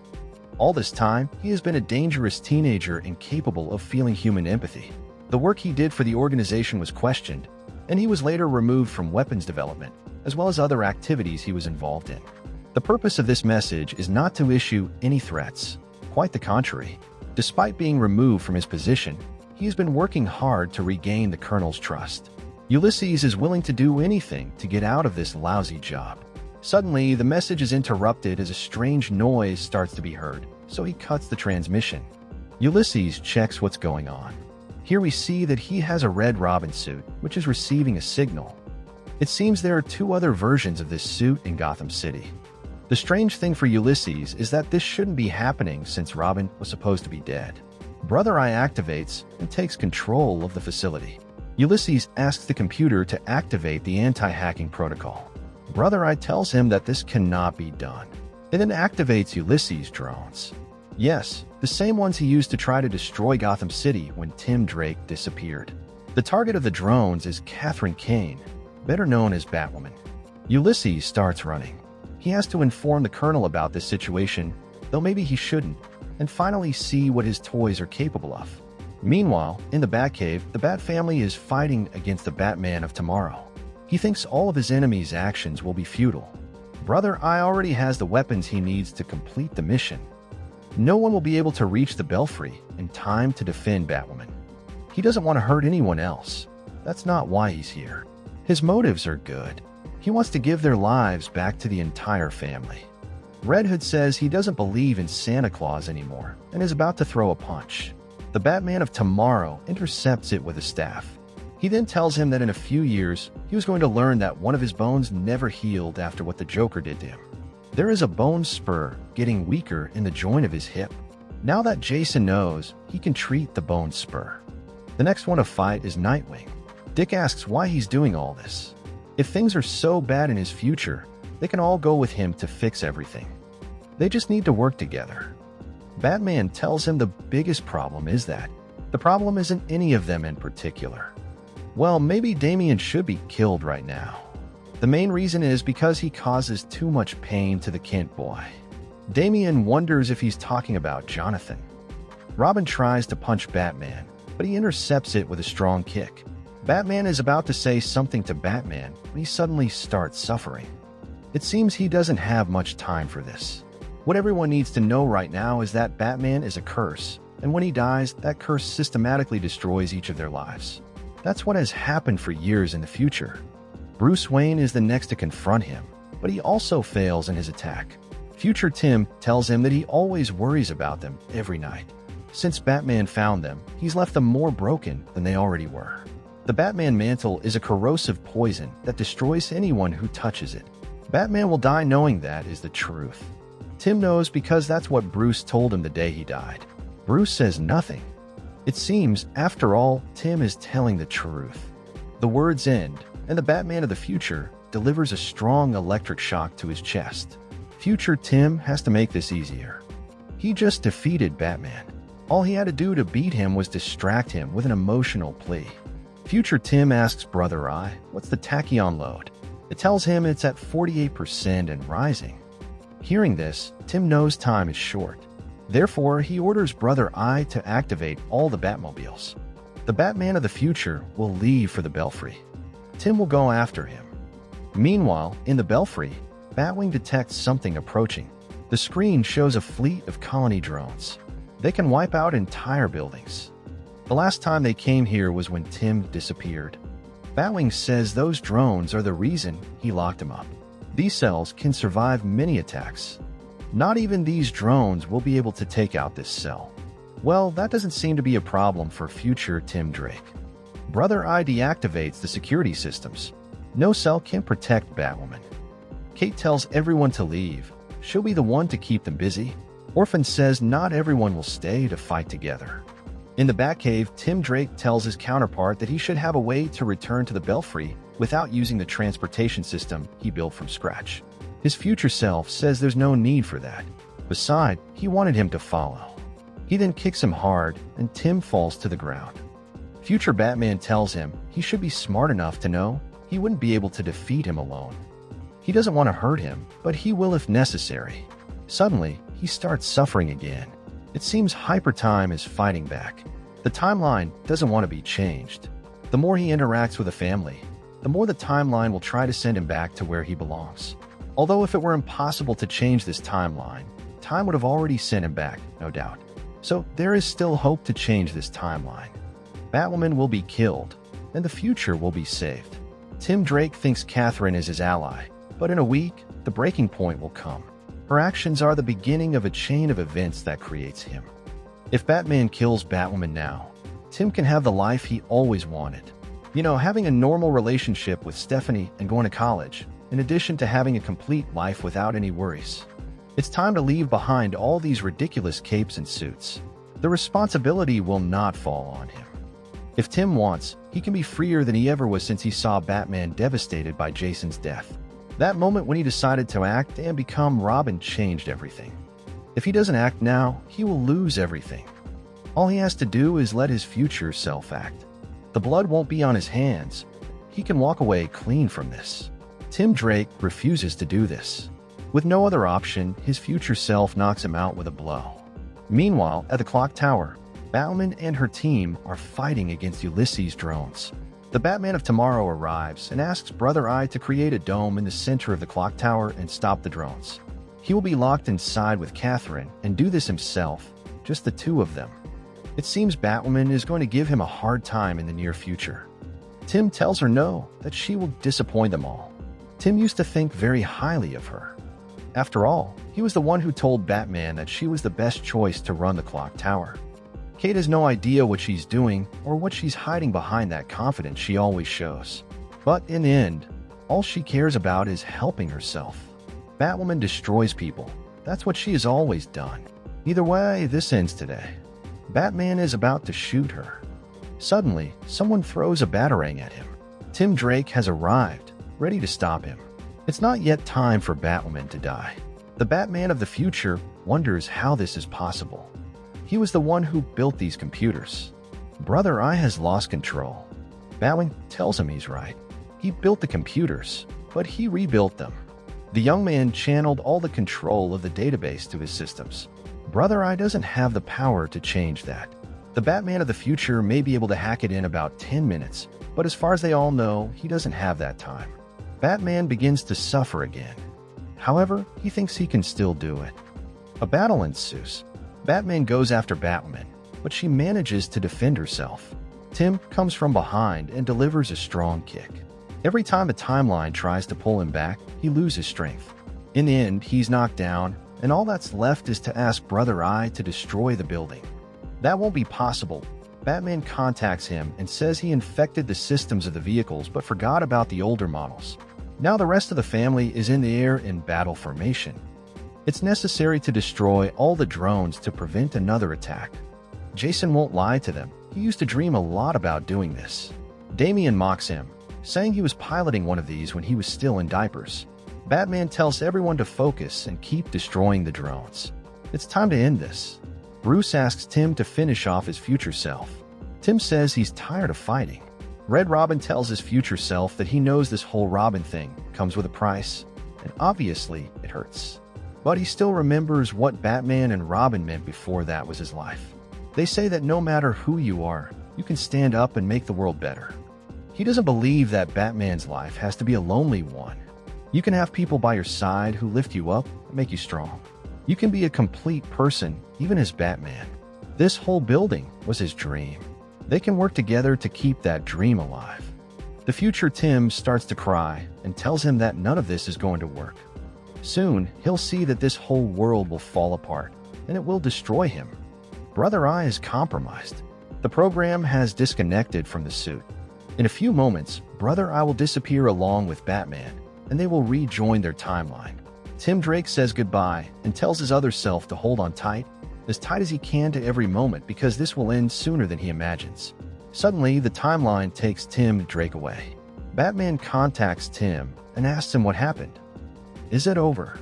All this time, he has been a dangerous teenager incapable of feeling human empathy. The work he did for the organization was questioned, and he was later removed from weapons development, as well as other activities he was involved in. The purpose of this message is not to issue any threats. Quite the contrary. Despite being removed from his position, he has been working hard to regain the Colonel's trust. Ulysses is willing to do anything to get out of this lousy job. Suddenly, the message is interrupted as a strange noise starts to be heard, so he cuts the transmission. Ulysses checks what's going on. Here we see that he has a Red Robin suit, which is receiving a signal. It seems there are 2 other versions of this suit in Gotham City. The strange thing for Ulysses is that this shouldn't be happening since Robin was supposed to be dead. Brother Eye activates and takes control of the facility. Ulysses asks the computer to activate the anti-hacking protocol. Brother Eye tells him that this cannot be done. It then activates Ulysses' drones. Yes, the same ones he used to try to destroy Gotham City when Tim Drake disappeared. The target of the drones is Catherine Kane, better known as Batwoman. Ulysses starts running. He has to inform the Colonel about this situation, though maybe he shouldn't, and finally see what his toys are capable of. Meanwhile, in the Batcave, the Bat family is fighting against the Batman of tomorrow. He thinks all of his enemies' actions will be futile. Brother Eye already has the weapons he needs to complete the mission. No one will be able to reach the Belfry in time to defend Batwoman. He doesn't want to hurt anyone else. That's not why he's here. His motives are good. He wants to give their lives back to the entire family. Red Hood says he doesn't believe in Santa Claus anymore and is about to throw a punch. The Batman of tomorrow intercepts it with a staff. He then tells him that in a few years, he was going to learn that one of his bones never healed after what the Joker did to him. There is a bone spur getting weaker in the joint of his hip. Now that Jason knows, he can treat the bone spur. The next one to fight is Nightwing. Dick asks why he's doing all this. If things are so bad in his future, they can all go with him to fix everything. They just need to work together. Batman tells him the biggest problem is that the problem isn't any of them in particular. Well, maybe Damian should be killed right now. The main reason is because he causes too much pain to the Kent boy. Damian wonders if he's talking about Jonathan. Robin tries to punch Batman, but he intercepts it with a strong kick. Batman is about to say something to Batman when he suddenly starts suffering. It seems he doesn't have much time for this. What everyone needs to know right now is that Batman is a curse, and when he dies, that curse systematically destroys each of their lives. That's what has happened for years in the future. Bruce Wayne is the next to confront him, but he also fails in his attack. Future Tim tells him that he always worries about them every night. Since Batman found them, he's left them more broken than they already were. The Batman mantle is a corrosive poison that destroys anyone who touches it. Batman will die knowing that is the truth. Tim knows because that's what Bruce told him the day he died. Bruce says nothing. It seems, after all, Tim is telling the truth. The words end, and the Batman of the future delivers a strong electric shock to his chest. Future Tim has to make this easier. He just defeated Batman. All he had to do to beat him was distract him with an emotional plea. Future Tim asks Brother Eye, what's the tachyon load? It tells him it's at 48% and rising. Hearing this, Tim knows time is short. Therefore, he orders Brother Eye to activate all the Batmobiles. The Batman of the future will leave for the Belfry. Tim will go after him. Meanwhile, in the Belfry, Batwing detects something approaching. The screen shows a fleet of colony drones. They can wipe out entire buildings. The last time they came here was when Tim disappeared. Batwing says those drones are the reason he locked him up. These cells can survive many attacks. Not even these drones will be able to take out this cell. Well, that doesn't seem to be a problem for future Tim Drake. Brother Eye deactivates the security systems. No cell can protect Batwoman. Kate tells everyone to leave. She'll be the one to keep them busy. Orphan says not everyone will stay to fight together. In the Batcave, Tim Drake tells his counterpart that he should have a way to return to the Belfry without using the transportation system he built from scratch. His future self says there's no need for that. Besides, he wanted him to follow. He then kicks him hard, and Tim falls to the ground. Future Batman tells him he should be smart enough to know he wouldn't be able to defeat him alone. He doesn't want to hurt him, but he will if necessary. Suddenly, he starts suffering again. It seems Hypertime is fighting back. The timeline doesn't want to be changed. The more he interacts with the family, the more the timeline will try to send him back to where he belongs. Although if it were impossible to change this timeline, time would have already sent him back, no doubt. So there is still hope to change this timeline. Batwoman will be killed, and the future will be saved. Tim Drake thinks Catherine is his ally, but in a week, the breaking point will come. Her actions are the beginning of a chain of events that creates him. If Batman kills Batwoman now, Tim can have the life he always wanted. Having a normal relationship with Stephanie and going to college, in addition to having a complete life without any worries. It's time to leave behind all these ridiculous capes and suits. The responsibility will not fall on him. If Tim wants, he can be freer than he ever was since he saw Batman devastated by Jason's death. That moment when he decided to act and become Robin changed everything. If he doesn't act now, he will lose everything. All he has to do is let his future self act. The blood won't be on his hands. He can walk away clean from this. Tim Drake refuses to do this. With no other option, his future self knocks him out with a blow. Meanwhile, at the clock tower, Batwoman and her team are fighting against Ulysses' drones. The Batman of tomorrow arrives and asks Brother Eye to create a dome in the center of the clock tower and stop the drones. He will be locked inside with Catherine and do this himself, just the two of them. It seems Batwoman is going to give him a hard time in the near future. Tim tells her no, that she will disappoint them all. Tim used to think very highly of her. After all, he was the one who told Batman that she was the best choice to run the clock tower. Kate has no idea what she's doing or what she's hiding behind that confidence she always shows. But in the end, all she cares about is helping herself. Batwoman destroys people. That's what she has always done. Either way, this ends today. Batman is about to shoot her. Suddenly, someone throws a batarang at him. Tim Drake has arrived, ready to stop him. It's not yet time for Batwoman to die. The Batman of the future wonders how this is possible. He was the one who built these computers. Brother Eye has lost control. Batwing tells him he's right. He built the computers, but he rebuilt them. The young man channeled all the control of the database to his systems. Brother Eye doesn't have the power to change that. The Batman of the future may be able to hack it in about 10 minutes, but as far as they all know, he doesn't have that time. Batman begins to suffer again. However, he thinks he can still do it. A battle ensues. Batman goes after Batwoman, but she manages to defend herself. Tim comes from behind and delivers a strong kick. Every time the timeline tries to pull him back, he loses strength. In the end, he's knocked down, and all that's left is to ask Brother Eye to destroy the building. That won't be possible. Batman contacts him and says he infected the systems of the vehicles but forgot about the older models. Now the rest of the family is in the air in battle formation. It's necessary to destroy all the drones to prevent another attack. Jason won't lie to them. He used to dream a lot about doing this. Damian mocks him, saying he was piloting one of these when he was still in diapers. Batman tells everyone to focus and keep destroying the drones. It's time to end this. Bruce asks Tim to finish off his future self. Tim says he's tired of fighting. Red Robin tells his future self that he knows this whole Robin thing comes with a price, and obviously it hurts. But he still remembers what Batman and Robin meant before that was his life. They say that no matter who you are, you can stand up and make the world better. He doesn't believe that Batman's life has to be a lonely one. You can have people by your side who lift you up and make you strong. You can be a complete person, even as Batman. This whole building was his dream. They can work together to keep that dream alive. The future Tim starts to cry and tells him that none of this is going to work. Soon, he'll see that this whole world will fall apart, and it will destroy him. Brother Eye is compromised. The program has disconnected from the suit. In a few moments, Brother Eye will disappear along with Batman, and they will rejoin their timeline. Tim Drake says goodbye and tells his other self to hold on tight as he can to every moment because this will end sooner than he imagines. Suddenly, the timeline takes Tim Drake away. Batman contacts Tim and asks him what happened. Is it over?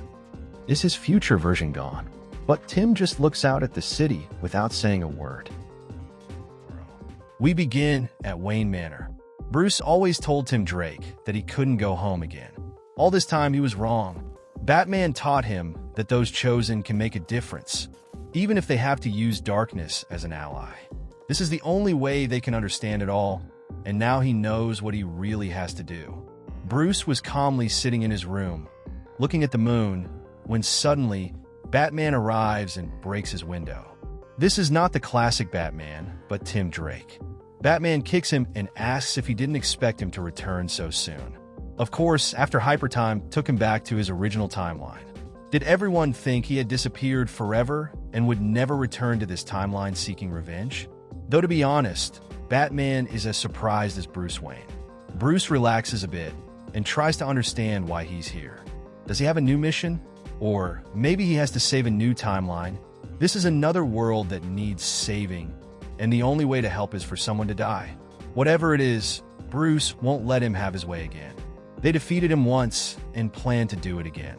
Is his future version gone? But Tim just looks out at the city without saying a word. We begin at Wayne Manor. Bruce always told Tim Drake that he couldn't go home again. All this time he was wrong. Batman taught him that those chosen can make a difference, even if they have to use darkness as an ally. This is the only way they can understand it all, and now he knows what he really has to do. Bruce was calmly sitting in his room, looking at the moon, when suddenly, Batman arrives and breaks his window. This is not the classic Batman, but Tim Drake. Batman kicks him and asks if he didn't expect him to return so soon. Of course, after Hypertime took him back to his original timeline. Did everyone think he had disappeared forever and would never return to this timeline seeking revenge? Though to be honest, Batman is as surprised as Bruce Wayne. Bruce relaxes a bit and tries to understand why he's here. Does he have a new mission? Or maybe he has to save a new timeline? This is another world that needs saving, and the only way to help is for someone to die. Whatever it is, Bruce won't let him have his way again. They defeated him once and plan to do it again.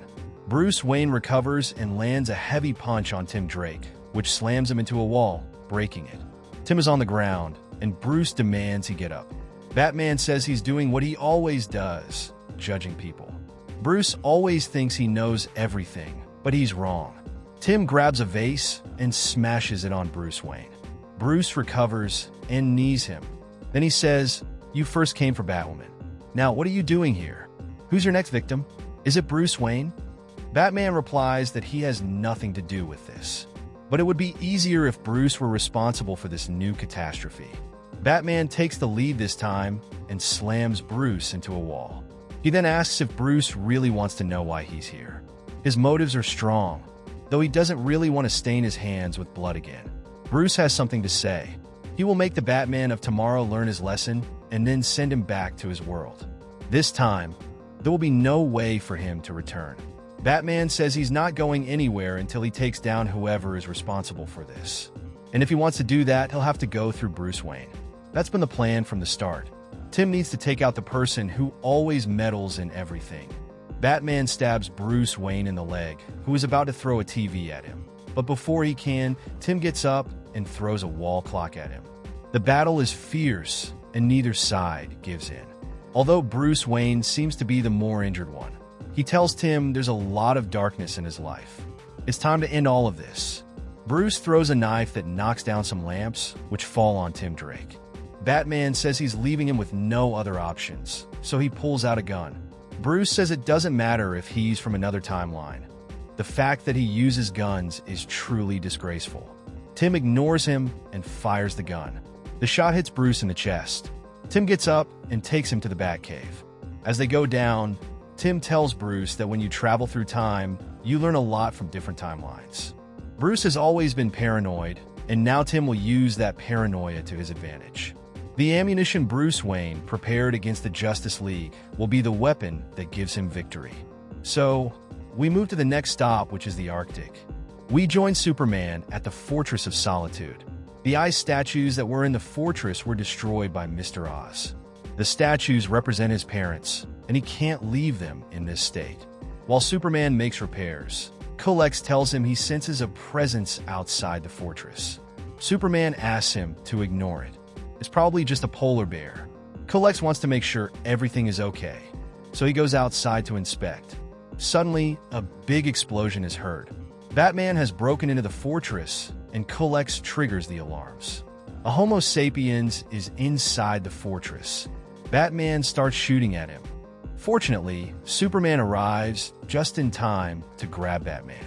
Bruce Wayne recovers and lands a heavy punch on Tim Drake, which slams him into a wall, breaking it. Tim is on the ground, and Bruce demands he get up. Batman says he's doing what he always does, judging people. Bruce always thinks he knows everything, but he's wrong. Tim grabs a vase and smashes it on Bruce Wayne. Bruce recovers and knees him. Then he says, "You first came for Batwoman. Now, what are you doing here? Who's your next victim? Is it Bruce Wayne?" Batman replies that he has nothing to do with this. But it would be easier if Bruce were responsible for this new catastrophe. Batman takes the lead this time and slams Bruce into a wall. He then asks if Bruce really wants to know why he's here. His motives are strong, though he doesn't really want to stain his hands with blood again. Bruce has something to say. He will make the Batman of tomorrow learn his lesson and then send him back to his world. This time, there will be no way for him to return. Batman says he's not going anywhere until he takes down whoever is responsible for this. And if he wants to do that, he'll have to go through Bruce Wayne. That's been the plan from the start. Tim needs to take out the person who always meddles in everything. Batman stabs Bruce Wayne in the leg, who is about to throw a TV at him. But before he can, Tim gets up and throws a wall clock at him. The battle is fierce, and neither side gives in. Although Bruce Wayne seems to be the more injured one, he tells Tim there's a lot of darkness in his life. It's time to end all of this. Bruce throws a knife that knocks down some lamps, which fall on Tim Drake. Batman says he's leaving him with no other options, so he pulls out a gun. Bruce says it doesn't matter if he's from another timeline. The fact that he uses guns is truly disgraceful. Tim ignores him and fires the gun. The shot hits Bruce in the chest. Tim gets up and takes him to the Batcave. As they go down, Tim tells Bruce that when you travel through time, you learn a lot from different timelines. Bruce has always been paranoid, and now Tim will use that paranoia to his advantage. The ammunition Bruce Wayne prepared against the Justice League will be the weapon that gives him victory. So, we move to the next stop, which is the Arctic. We join Superman at the Fortress of Solitude. The ice statues that were in the fortress were destroyed by Mr. Oz. The statues represent his parents, and he can't leave them in this state. While Superman makes repairs, Kelex tells him he senses a presence outside the fortress. Superman asks him to ignore it. It's probably just a polar bear. Kelex wants to make sure everything is okay, so he goes outside to inspect. Suddenly, a big explosion is heard. Batman has broken into the fortress, and Kelex triggers the alarms. A Homo sapiens is inside the fortress. Batman starts shooting at him. Fortunately, Superman arrives just in time to grab Batman.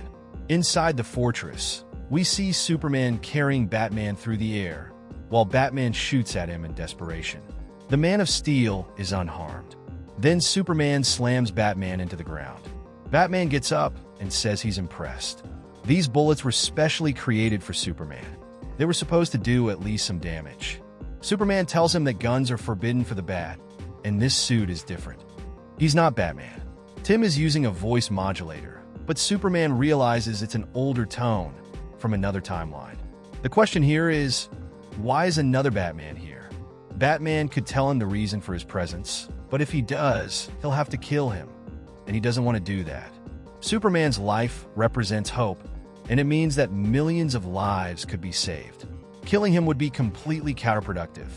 Inside the fortress, we see Superman carrying Batman through the air, while Batman shoots at him in desperation. The Man of Steel is unharmed. Then Superman slams Batman into the ground. Batman gets up and says he's impressed. These bullets were specially created for Superman. They were supposed to do at least some damage. Superman tells him that guns are forbidden for the Bat, and this suit is different. He's not Batman. Tim is using a voice modulator, but Superman realizes it's an older tone from another timeline. The question here is, why is another Batman here? Batman could tell him the reason for his presence, but if he does, he'll have to kill him, and he doesn't want to do that. Superman's life represents hope, and it means that millions of lives could be saved. Killing him would be completely counterproductive.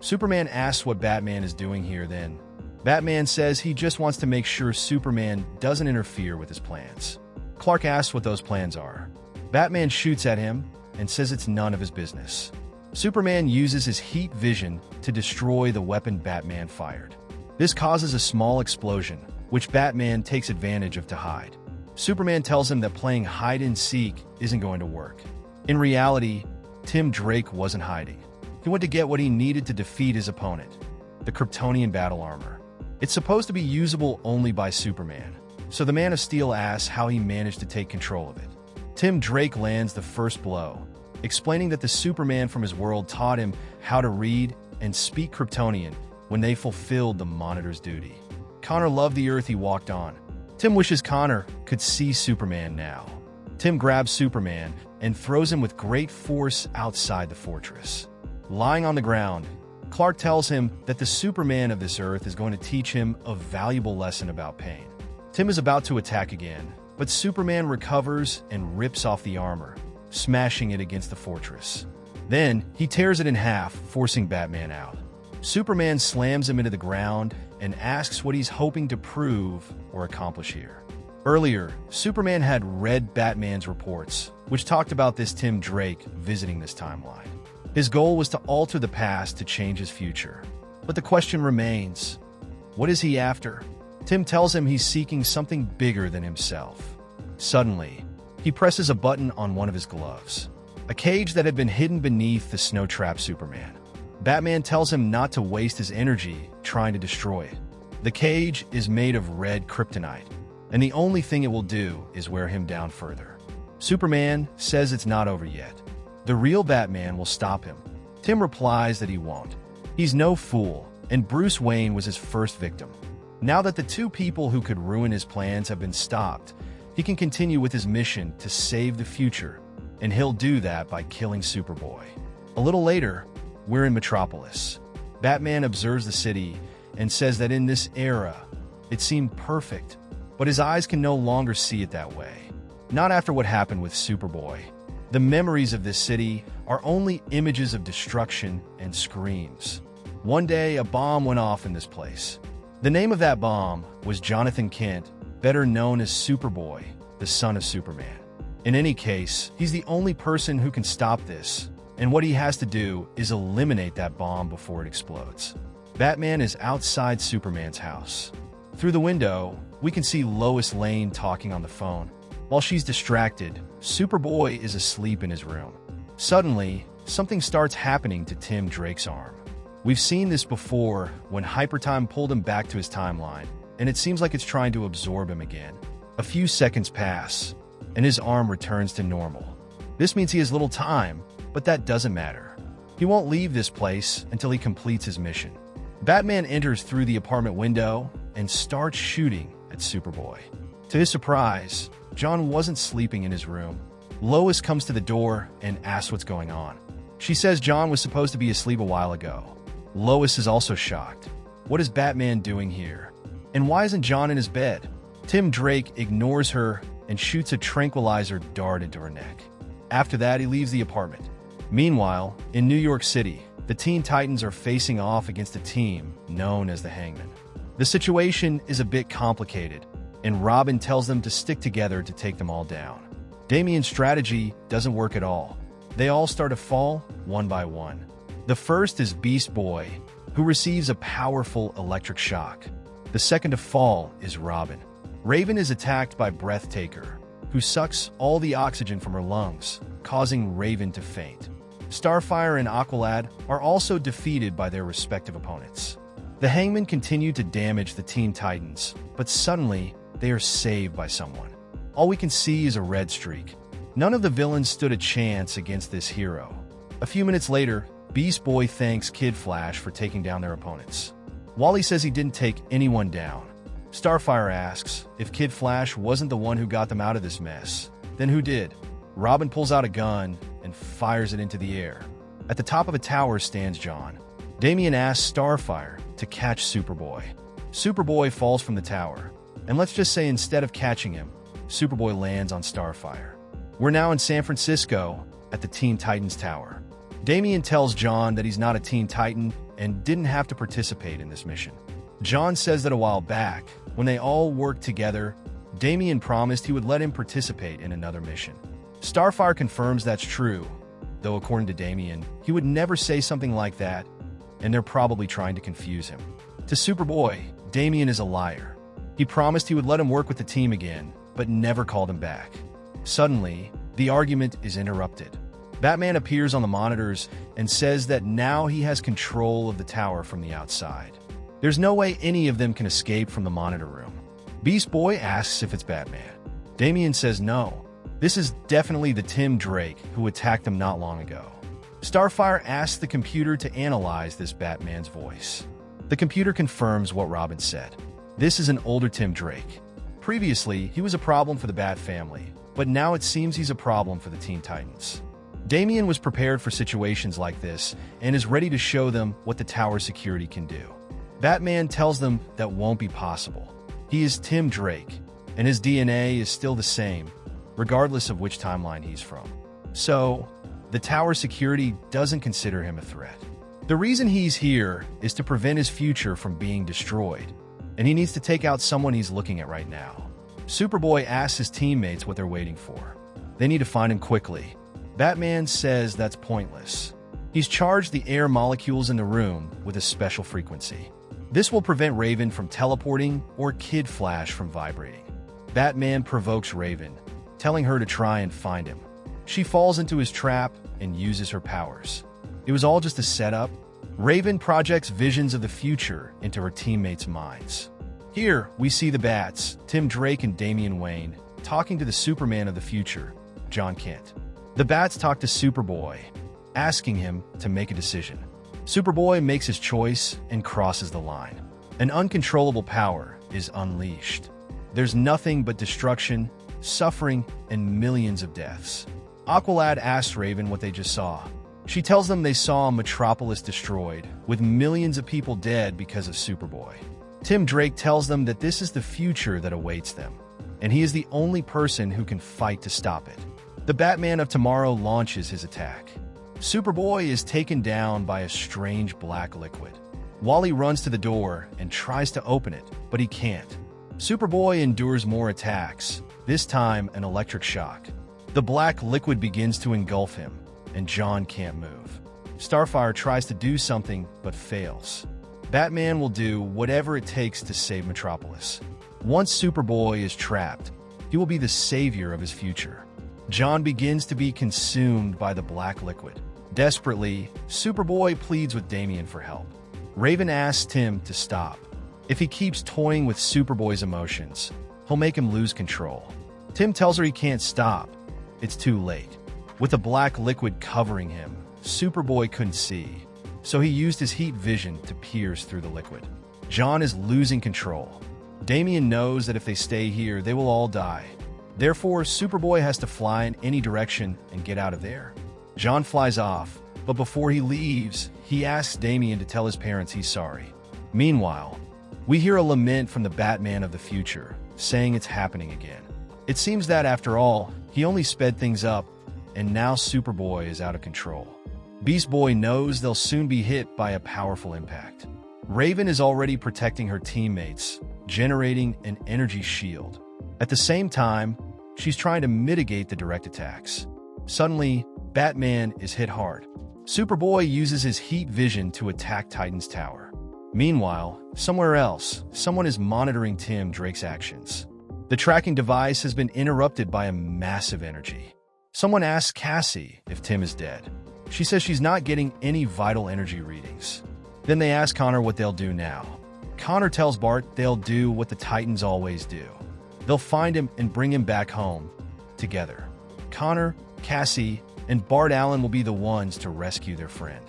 Superman asks what Batman is doing here then. Batman says he just wants to make sure Superman doesn't interfere with his plans. Clark asks what those plans are. Batman shoots at him and says it's none of his business. Superman uses his heat vision to destroy the weapon Batman fired. This causes a small explosion, which Batman takes advantage of to hide. Superman tells him that playing hide-and-seek isn't going to work. In reality, Tim Drake wasn't hiding. He went to get what he needed to defeat his opponent, the Kryptonian battle armor. It's supposed to be usable only by Superman, so the Man of Steel asks how he managed to take control of it. Tim Drake lands the first blow, explaining that the Superman from his world taught him how to read and speak Kryptonian when they fulfilled the Monitor's duty. Connor loved the Earth he walked on. Tim wishes Connor could see Superman now. Tim grabs Superman and throws him with great force outside the fortress. Lying on the ground, Clark tells him that the Superman of this Earth is going to teach him a valuable lesson about pain. Tim is about to attack again, but Superman recovers and rips off the armor, smashing it against the fortress. Then, he tears it in half, forcing Batman out. Superman slams him into the ground and asks what he's hoping to prove or accomplish here. Earlier, Superman had read Batman's reports, which talked about this Tim Drake visiting this timeline. His goal was to alter the past to change his future. But the question remains, what is he after? Tim tells him he's seeking something bigger than himself. Suddenly, he presses a button on one of his gloves, a cage that had been hidden beneath the snow-trapped Superman. Batman tells him not to waste his energy trying to destroy it. The cage is made of red kryptonite, and the only thing it will do is wear him down further. Superman says it's not over yet. The real Batman will stop him. Tim replies that he won't. He's no fool, and Bruce Wayne was his first victim. Now that the two people who could ruin his plans have been stopped, he can continue with his mission to save the future, and he'll do that by killing Superboy. A little later, we're in Metropolis. Batman observes the city and says that in this era, it seemed perfect, but his eyes can no longer see it that way. Not after what happened with Superboy. The memories of this city are only images of destruction and screams. One day, a bomb went off in this place. The name of that bomb was Jonathan Kent, better known as Superboy, the son of Superman. In any case, he's the only person who can stop this, and what he has to do is eliminate that bomb before it explodes. Batman is outside Superman's house. Through the window, we can see Lois Lane talking on the phone. While she's distracted, Superboy is asleep in his room. Suddenly, something starts happening to Tim Drake's arm. We've seen this before when Hypertime pulled him back to his timeline, and it seems like it's trying to absorb him again. A few seconds pass, and his arm returns to normal. This means he has little time, but that doesn't matter. He won't leave this place until he completes his mission. Batman enters through the apartment window and starts shooting at Superboy. To his surprise, John wasn't sleeping in his room. Lois comes to the door and asks what's going on. She says John was supposed to be asleep a while ago. Lois is also shocked. What is Batman doing here? And why isn't John in his bed? Tim Drake ignores her and shoots a tranquilizer dart into her neck. After that, he leaves the apartment. Meanwhile, in New York City, the Teen Titans are facing off against a team known as the Hangmen. The situation is a bit complicated, and Robin tells them to stick together to take them all down. Damian's strategy doesn't work at all. They all start to fall one by one. The first is Beast Boy, who receives a powerful electric shock. The second to fall is Robin. Raven is attacked by Breathtaker, who sucks all the oxygen from her lungs, causing Raven to faint. Starfire and Aqualad are also defeated by their respective opponents. The Hangmen continue to damage the Teen Titans, but suddenly they are saved by someone. All we can see is a red streak. None of the villains stood a chance against this hero. A few minutes later, Beast Boy thanks Kid Flash for taking down their opponents. Wally says he didn't take anyone down. Starfire asks if Kid Flash wasn't the one who got them out of this mess, then who did? Robin pulls out a gun and fires it into the air. At the top of a tower stands John. Damian asks Starfire to catch Superboy. Superboy falls from the tower, and let's just say instead of catching him, Superboy lands on Starfire. We're now in San Francisco at the Teen Titans Tower. Damian tells John that he's not a Teen Titan and didn't have to participate in this mission. John says that a while back, when they all worked together, Damian promised he would let him participate in another mission. Starfire confirms that's true, though according to Damian, he would never say something like that, and they're probably trying to confuse him. To Superboy, Damian is a liar. He promised he would let him work with the team again, but never called him back. Suddenly, the argument is interrupted. Batman appears on the monitors and says that now he has control of the tower from the outside. There's no way any of them can escape from the monitor room. Beast Boy asks if it's Batman. Damian says no. This is definitely the Tim Drake who attacked him not long ago. Starfire asks the computer to analyze this Batman's voice. The computer confirms what Robin said. This is an older Tim Drake. Previously, he was a problem for the Bat family, but now it seems he's a problem for the Teen Titans. Damian was prepared for situations like this and is ready to show them what the tower security can do. Batman tells them that won't be possible. He is Tim Drake, and his DNA is still the same, regardless of which timeline he's from. So, the tower security doesn't consider him a threat. The reason he's here is to prevent his future from being destroyed, and he needs to take out someone he's looking at right now. Superboy asks his teammates what they're waiting for. They need to find him quickly. Batman says that's pointless. He's charged the air molecules in the room with a special frequency. This will prevent Raven from teleporting or Kid Flash from vibrating. Batman provokes Raven, telling her to try and find him. She falls into his trap and uses her powers. It was all just a setup. Raven projects visions of the future into her teammates' minds. Here, we see the Bats, Tim Drake and Damian Wayne, talking to the Superman of the future, John Kent. The Bats talk to Superboy, asking him to make a decision. Superboy makes his choice and crosses the line. An uncontrollable power is unleashed. There's nothing but destruction, suffering, and millions of deaths. Aqualad asks Raven what they just saw. She tells them they saw Metropolis destroyed, with millions of people dead because of Superboy. Tim Drake tells them that this is the future that awaits them, and he is the only person who can fight to stop it. The Batman of Tomorrow launches his attack. Superboy is taken down by a strange black liquid. Wally runs to the door and tries to open it, but he can't. Superboy endures more attacks, this time an electric shock. The black liquid begins to engulf him, and John can't move. Starfire tries to do something, but fails. Batman will do whatever it takes to save Metropolis. Once Superboy is trapped, he will be the savior of his future. John begins to be consumed by the black liquid. Desperately, Superboy pleads with Damian for help. Raven asks Tim to stop. If he keeps toying with Superboy's emotions, he'll make him lose control. Tim tells her he can't stop. It's too late. With a black liquid covering him, Superboy couldn't see, so he used his heat vision to pierce through the liquid. John is losing control. Damian knows that if they stay here, they will all die. Therefore, Superboy has to fly in any direction and get out of there. John flies off, but before he leaves, he asks Damian to tell his parents he's sorry. Meanwhile, we hear a lament from the Batman of the future, saying it's happening again. It seems that, after all, he only sped things up, and now Superboy is out of control. Beast Boy knows they'll soon be hit by a powerful impact. Raven is already protecting her teammates, generating an energy shield. At the same time, she's trying to mitigate the direct attacks. Suddenly, Batman is hit hard. Superboy uses his heat vision to attack Titan's tower. Meanwhile, somewhere else, someone is monitoring Tim Drake's actions. The tracking device has been interrupted by a massive energy. Someone asks Cassie if Tim is dead. She says she's not getting any vital energy readings. Then they ask Connor what they'll do now. Connor tells Bart they'll do what the Titans always do. They'll find him and bring him back home, together. Connor, Cassie, and Bart Allen will be the ones to rescue their friend.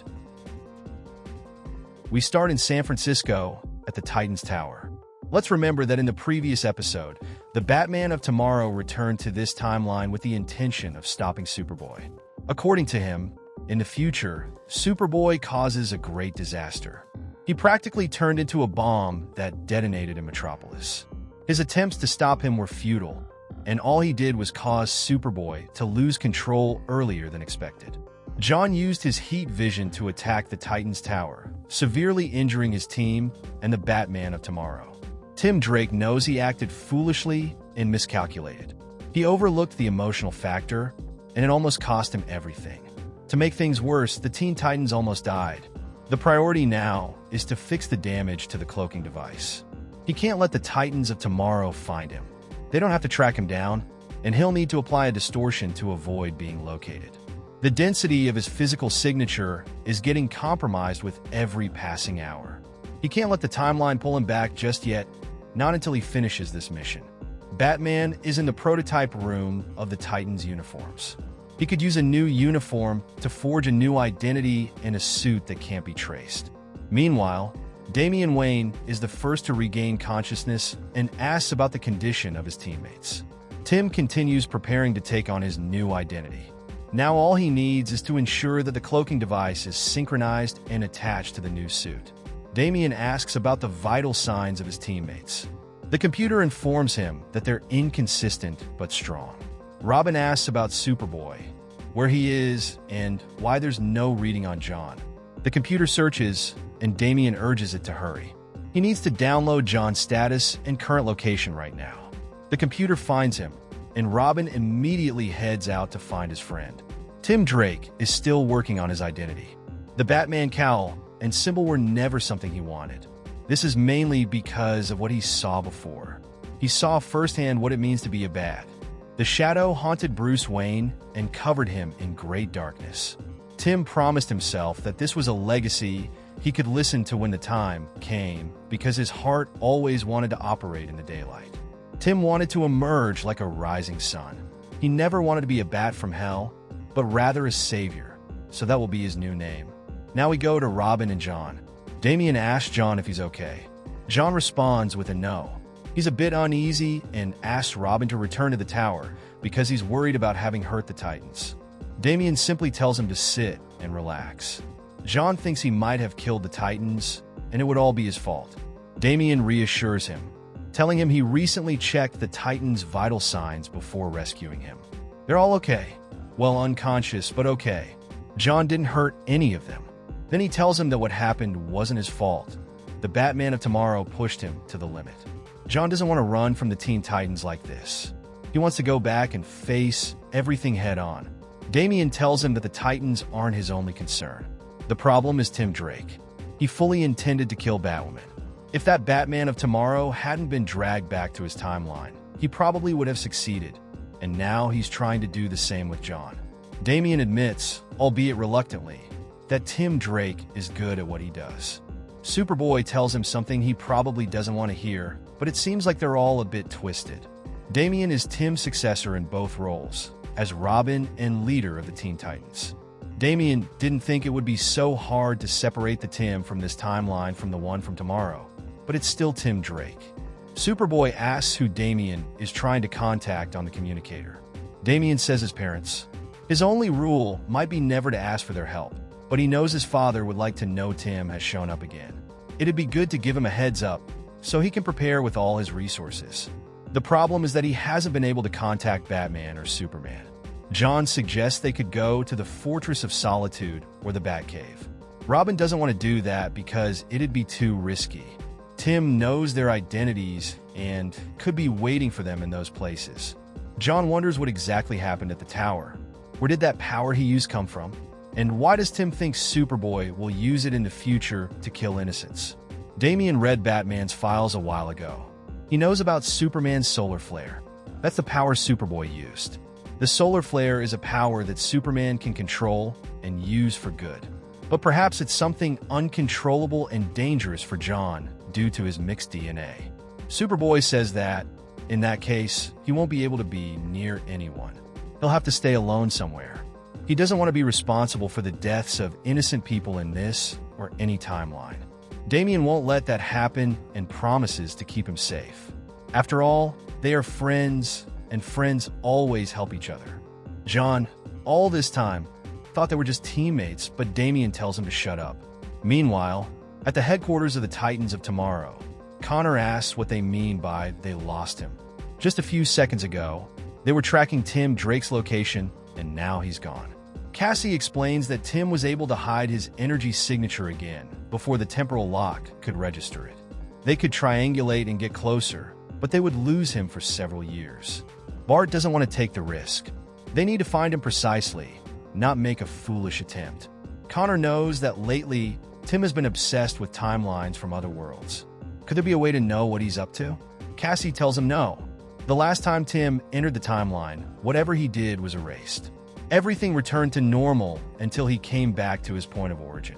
We start in San Francisco at the Titans Tower. Let's remember that in the previous episode, the Batman of Tomorrow returned to this timeline with the intention of stopping Superboy. According to him, in the future, Superboy causes a great disaster. He practically turned into a bomb that detonated in Metropolis. His attempts to stop him were futile, and all he did was cause Superboy to lose control earlier than expected. John used his heat vision to attack the Titans Tower, severely injuring his team and the Batman of Tomorrow. Tim Drake knows he acted foolishly and miscalculated. He overlooked the emotional factor, and it almost cost him everything. To make things worse, the Teen Titans almost died. The priority now is to fix the damage to the cloaking device. He can't let the Titans of Tomorrow find him. They don't have to track him down, and he'll need to apply a distortion to avoid being located. The density of his physical signature is getting compromised with every passing hour. He can't let the timeline pull him back just yet, not until he finishes this mission. Batman is in the prototype room of the Titans' uniforms. He could use a new uniform to forge a new identity in a suit that can't be traced. Meanwhile, Damian Wayne is the first to regain consciousness and asks about the condition of his teammates. Tim continues preparing to take on his new identity. Now all he needs is to ensure that the cloaking device is synchronized and attached to the new suit. Damian asks about the vital signs of his teammates. The computer informs him that they're inconsistent but strong. Robin asks about Superboy, where he is, and why there's no reading on John. The computer searches, and Damian urges it to hurry. He needs to download John's status and current location right now. The computer finds him, and Robin immediately heads out to find his friend. Tim Drake is still working on his identity. The Batman cowl and symbol were never something he wanted. This is mainly because of what he saw before. He saw firsthand what it means to be a Bat. The shadow haunted Bruce Wayne and covered him in great darkness. Tim promised himself that this was a legacy he could listen to when the time came, because his heart always wanted to operate in the daylight. Tim wanted to emerge like a rising sun. He never wanted to be a bat from hell, but rather a savior, so that will be his new name. Now we go to Robin and John. Damian asks John if he's okay. John responds with a no. He's a bit uneasy and asks Robin to return to the tower because he's worried about having hurt the Titans. Damian simply tells him to sit and relax. John thinks he might have killed the Titans, and it would all be his fault. Damian reassures him, telling him he recently checked the Titans' vital signs before rescuing him. They're all okay. Well, unconscious, but okay. John didn't hurt any of them. Then he tells him that what happened wasn't his fault. The Batman of Tomorrow pushed him to the limit. John doesn't want to run from the Teen Titans like this. He wants to go back and face everything head on. Damian tells him that the Titans aren't his only concern. The problem is Tim Drake. He fully intended to kill Batwoman. If that Batman of Tomorrow hadn't been dragged back to his timeline, he probably would have succeeded, and now he's trying to do the same with John. Damian admits, albeit reluctantly, that Tim Drake is good at what he does. Superboy tells him something he probably doesn't want to hear, but it seems like they're all a bit twisted. Damian is Tim's successor in both roles, as Robin and leader of the Teen Titans. Damian didn't think it would be so hard to separate the Tim from this timeline from the one from tomorrow, but it's still Tim Drake. Superboy asks who Damian is trying to contact on the communicator. Damian says his parents. His only rule might be never to ask for their help, but he knows his father would like to know Tim has shown up again. It'd be good to give him a heads up so he can prepare with all his resources. The problem is that he hasn't been able to contact Batman or Superman. John suggests they could go to the Fortress of Solitude or the Batcave. Robin doesn't want to do that because it'd be too risky. Tim knows their identities and could be waiting for them in those places. John wonders what exactly happened at the tower. Where did that power he used come from? And why does Tim think Superboy will use it in the future to kill innocents? Damian read Batman's files a while ago. He knows about Superman's solar flare. That's the power Superboy used. The solar flare is a power that Superman can control and use for good. But perhaps it's something uncontrollable and dangerous for John due to his mixed DNA. Superboy says that, in that case, he won't be able to be near anyone. He'll have to stay alone somewhere. He doesn't want to be responsible for the deaths of innocent people in this or any timeline. Damian won't let that happen and promises to keep him safe. After all, they are friends, and friends always help each other. John, all this time, thought they were just teammates, but Damian tells him to shut up. Meanwhile, at the headquarters of the Titans of Tomorrow, Connor asks what they mean by they lost him. Just a few seconds ago, they were tracking Tim Drake's location, and now he's gone. Cassie explains that Tim was able to hide his energy signature again before the temporal lock could register it. They could triangulate and get closer, but they would lose him for several years. Bart doesn't want to take the risk. They need to find him precisely, not make a foolish attempt. Connor knows that lately, Tim has been obsessed with timelines from other worlds. Could there be a way to know what he's up to? Cassie tells him no. The last time Tim entered the timeline, whatever he did was erased. Everything returned to normal until he came back to his point of origin.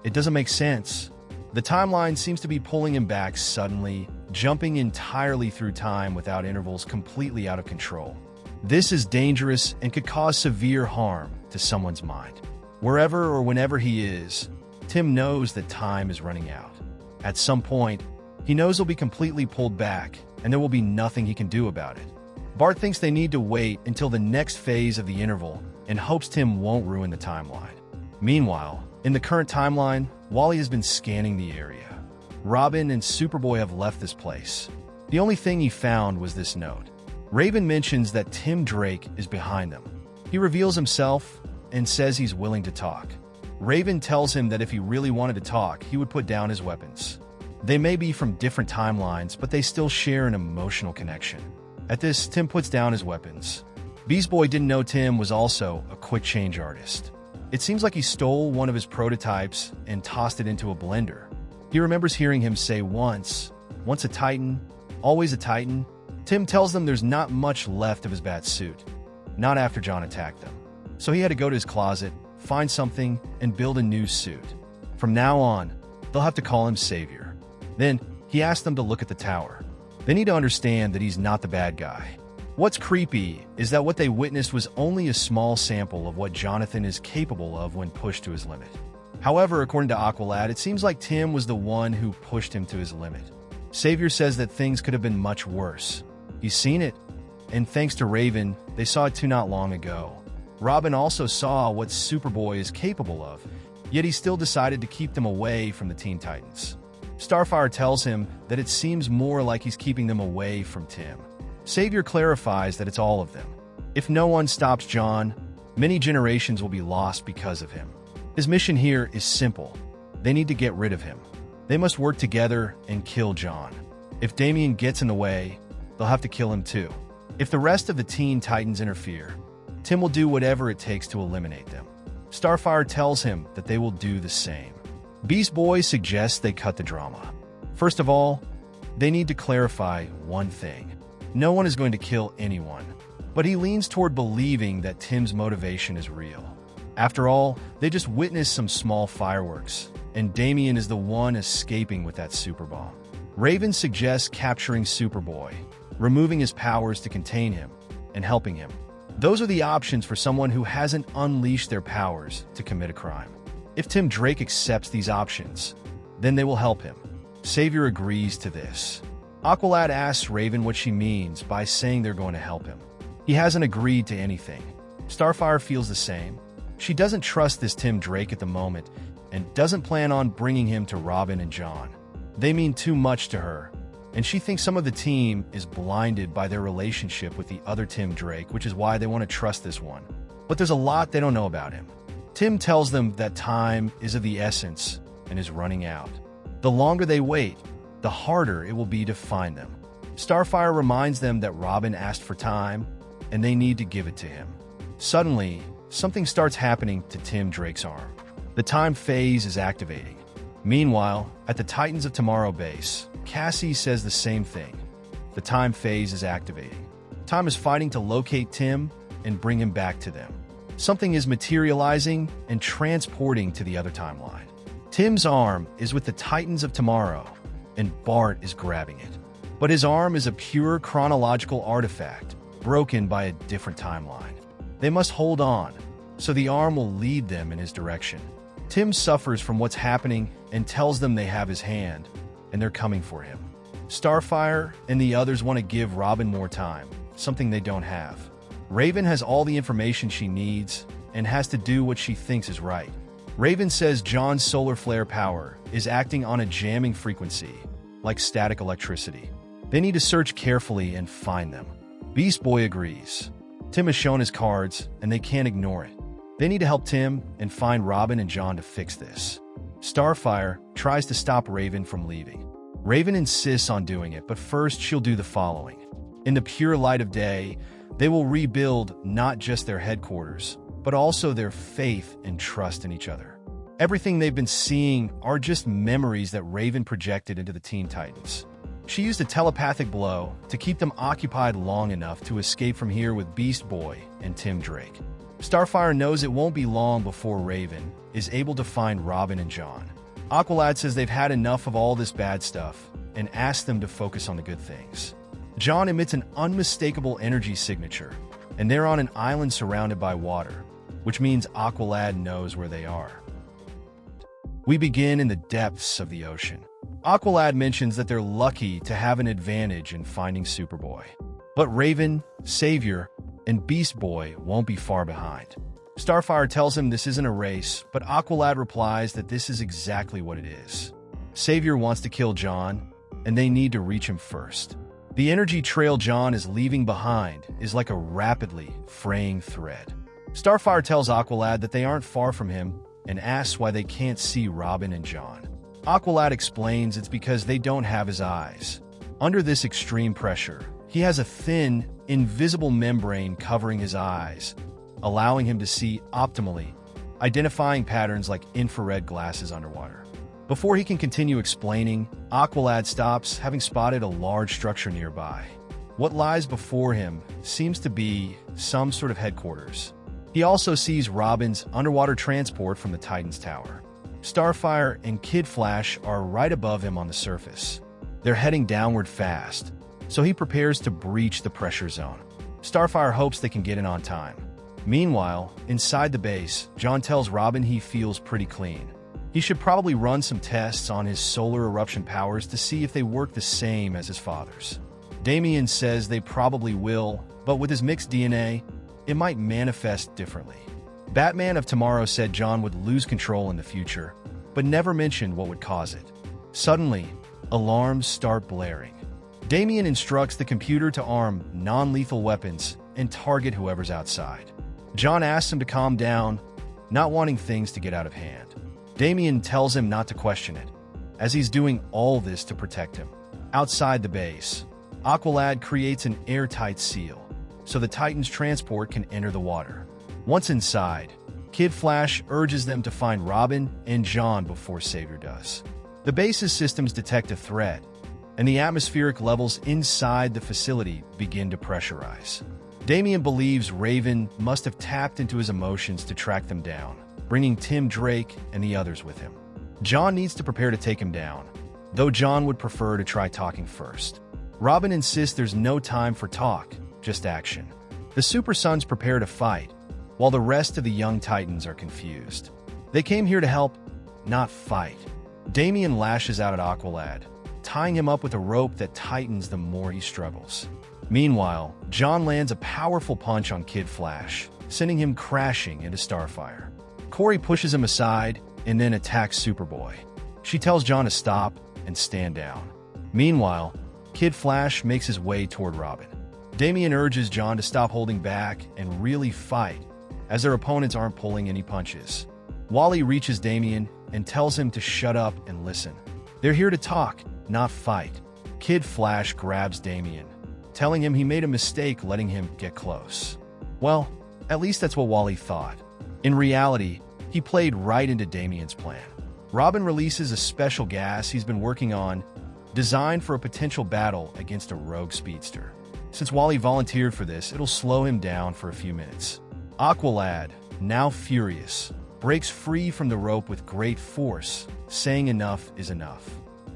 It doesn't make sense. The timeline seems to be pulling him back suddenly, jumping entirely through time without intervals, completely out of control. This is dangerous and could cause severe harm to someone's mind. Wherever or whenever he is, Tim knows that time is running out. At some point, he knows he'll be completely pulled back, and there will be nothing he can do about it. Bart thinks they need to wait until the next phase of the interval and hopes Tim won't ruin the timeline. Meanwhile, in the current timeline, Wally has been scanning the area. Robin and Superboy have left this place. The only thing he found was this note. Raven mentions that Tim Drake is behind them. He reveals himself and says he's willing to talk. Raven tells him that if he really wanted to talk, he would put down his weapons. They may be from different timelines, but they still share an emotional connection. At this, Tim puts down his weapons. Beast Boy didn't know Tim was also a quick change artist. It seems like he stole one of his prototypes and tossed it into a blender. He remembers hearing him say once a Titan, always a Titan. Tim tells them there's not much left of his bat suit, not after John attacked them. So he had to go to his closet, find something, and build a new suit. From now on, they'll have to call him Savior. Then, he asked them to look at the tower. They need to understand that he's not the bad guy. What's creepy is that what they witnessed was only a small sample of what Jonathan is capable of when pushed to his limit. However, according to Aqualad, it seems like Tim was the one who pushed him to his limit. Savior says that things could have been much worse. He's seen it, and thanks to Raven, they saw it too not long ago. Robin also saw what Superboy is capable of, yet he still decided to keep them away from the Teen Titans. Starfire tells him that it seems more like he's keeping them away from Tim. Savior clarifies that it's all of them. If no one stops John, many generations will be lost because of him. His mission here is simple. They need to get rid of him. They must work together and kill John. If Damian gets in the way, they'll have to kill him too. If the rest of the Teen Titans interfere, Tim will do whatever it takes to eliminate them. Starfire tells him that they will do the same. Beast Boy suggests they cut the drama. First of all, they need to clarify one thing. No one is going to kill anyone, but he leans toward believing that Tim's motivation is real. After all, they just witnessed some small fireworks, and Damian is the one escaping with that super bomb. Raven suggests capturing Superboy, removing his powers to contain him, and helping him. Those are the options for someone who hasn't unleashed their powers to commit a crime. If Tim Drake accepts these options, then they will help him. Savior agrees to this. Aqualad asks Raven what she means by saying they're going to help him. He hasn't agreed to anything. Starfire feels the same. She doesn't trust this Tim Drake at the moment and doesn't plan on bringing him to Robin and John. They mean too much to her, and she thinks some of the team is blinded by their relationship with the other Tim Drake, which is why they want to trust this one. But there's a lot they don't know about him. Tim tells them that time is of the essence and is running out. The longer they wait, the harder it will be to find them. Starfire reminds them that Robin asked for time, and they need to give it to him. Suddenly, something starts happening to Tim Drake's arm. The time phase is activating. Meanwhile, at the Titans of Tomorrow base, Cassie says the same thing. The time phase is activating. Time is fighting to locate Tim and bring him back to them. Something is materializing and transporting to the other timeline. Tim's arm is with the Titans of Tomorrow, and Bart is grabbing it. But his arm is a pure chronological artifact, broken by a different timeline. They must hold on, so the arm will lead them in his direction. Tim suffers from what's happening and tells them they have his hand, and they're coming for him. Starfire and the others want to give Robin more time, something they don't have. Raven has all the information she needs and has to do what she thinks is right. Raven says John's solar flare power is acting on a jamming frequency, like static electricity. They need to search carefully and find them. Beast Boy agrees. Tim has shown his cards, and they can't ignore it. They need to help Tim and find Robin and John to fix this. Starfire tries to stop Raven from leaving. Raven insists on doing it, but first she'll do the following. In the pure light of day, they will rebuild not just their headquarters, but also their faith and trust in each other. Everything they've been seeing are just memories that Raven projected into the Teen Titans. She used a telepathic blow to keep them occupied long enough to escape from here with Beast Boy and Tim Drake. Starfire knows it won't be long before Raven is able to find Robin and John. Aqualad says they've had enough of all this bad stuff and asks them to focus on the good things. John emits an unmistakable energy signature, and they're on an island surrounded by water, which means Aqualad knows where they are. We begin in the depths of the ocean. Aqualad mentions that they're lucky to have an advantage in finding Superboy. But Raven, Savior, and Beast Boy won't be far behind. Starfire tells him this isn't a race, but Aqualad replies that this is exactly what it is. Savior wants to kill John, and they need to reach him first. The energy trail John is leaving behind is like a rapidly fraying thread. Starfire tells Aqualad that they aren't far from him and asks why they can't see Robin and John. Aqualad explains it's because they don't have his eyes. Under this extreme pressure, he has a thin, invisible membrane covering his eyes, allowing him to see optimally, identifying patterns like infrared glasses underwater. Before he can continue explaining, Aqualad stops, having spotted a large structure nearby. What lies before him seems to be some sort of headquarters. He also sees Robin's underwater transport from the Titan's tower. Starfire and Kid Flash are right above him on the surface. They're heading downward fast, so he prepares to breach the pressure zone. Starfire hopes they can get in on time. Meanwhile, inside the base, John tells Robin he feels pretty clean. He should probably run some tests on his solar eruption powers to see if they work the same as his father's. Damian says they probably will, but with his mixed DNA, it might manifest differently. Batman of Tomorrow said John would lose control in the future, but never mentioned what would cause it. Suddenly, alarms start blaring. Damian instructs the computer to arm non-lethal weapons and target whoever's outside. John asks him to calm down, not wanting things to get out of hand. Damian tells him not to question it, as he's doing all this to protect him. Outside the base, Aqualad creates an airtight seal, so the Titan's transport can enter the water. Once inside, Kid Flash urges them to find Robin and John before Savior does. The base's systems detect a threat, and the atmospheric levels inside the facility begin to pressurize. Damian believes Raven must have tapped into his emotions to track them down, bringing Tim Drake and the others with him. John needs to prepare to take him down. though John would prefer to try talking first. Robin insists there's no time for talk, just action. The Super Sons prepare to fight, while the rest of the young Titans are confused. They came here to help, not fight. Damian lashes out at Aqualad, tying him up with a rope that tightens the more he struggles. Meanwhile, John lands a powerful punch on Kid Flash, sending him crashing into Starfire. Corey pushes him aside and then attacks Superboy. She tells John to stop and stand down. Meanwhile, Kid Flash makes his way toward Robin. Damian urges John to stop holding back and really fight, as their opponents aren't pulling any punches. Wally reaches Damian and tells him to shut up and listen. They're here to talk, not fight. Kid Flash grabs Damian, telling him he made a mistake letting him get close. Well, at least that's what Wally thought. In reality, he played right into Damian's plan. Robin releases a special gas he's been working on, designed for a potential battle against a rogue speedster. Since Wally volunteered for this, it'll slow him down for a few minutes. Aqualad, now furious, breaks free from the rope with great force, saying enough is enough.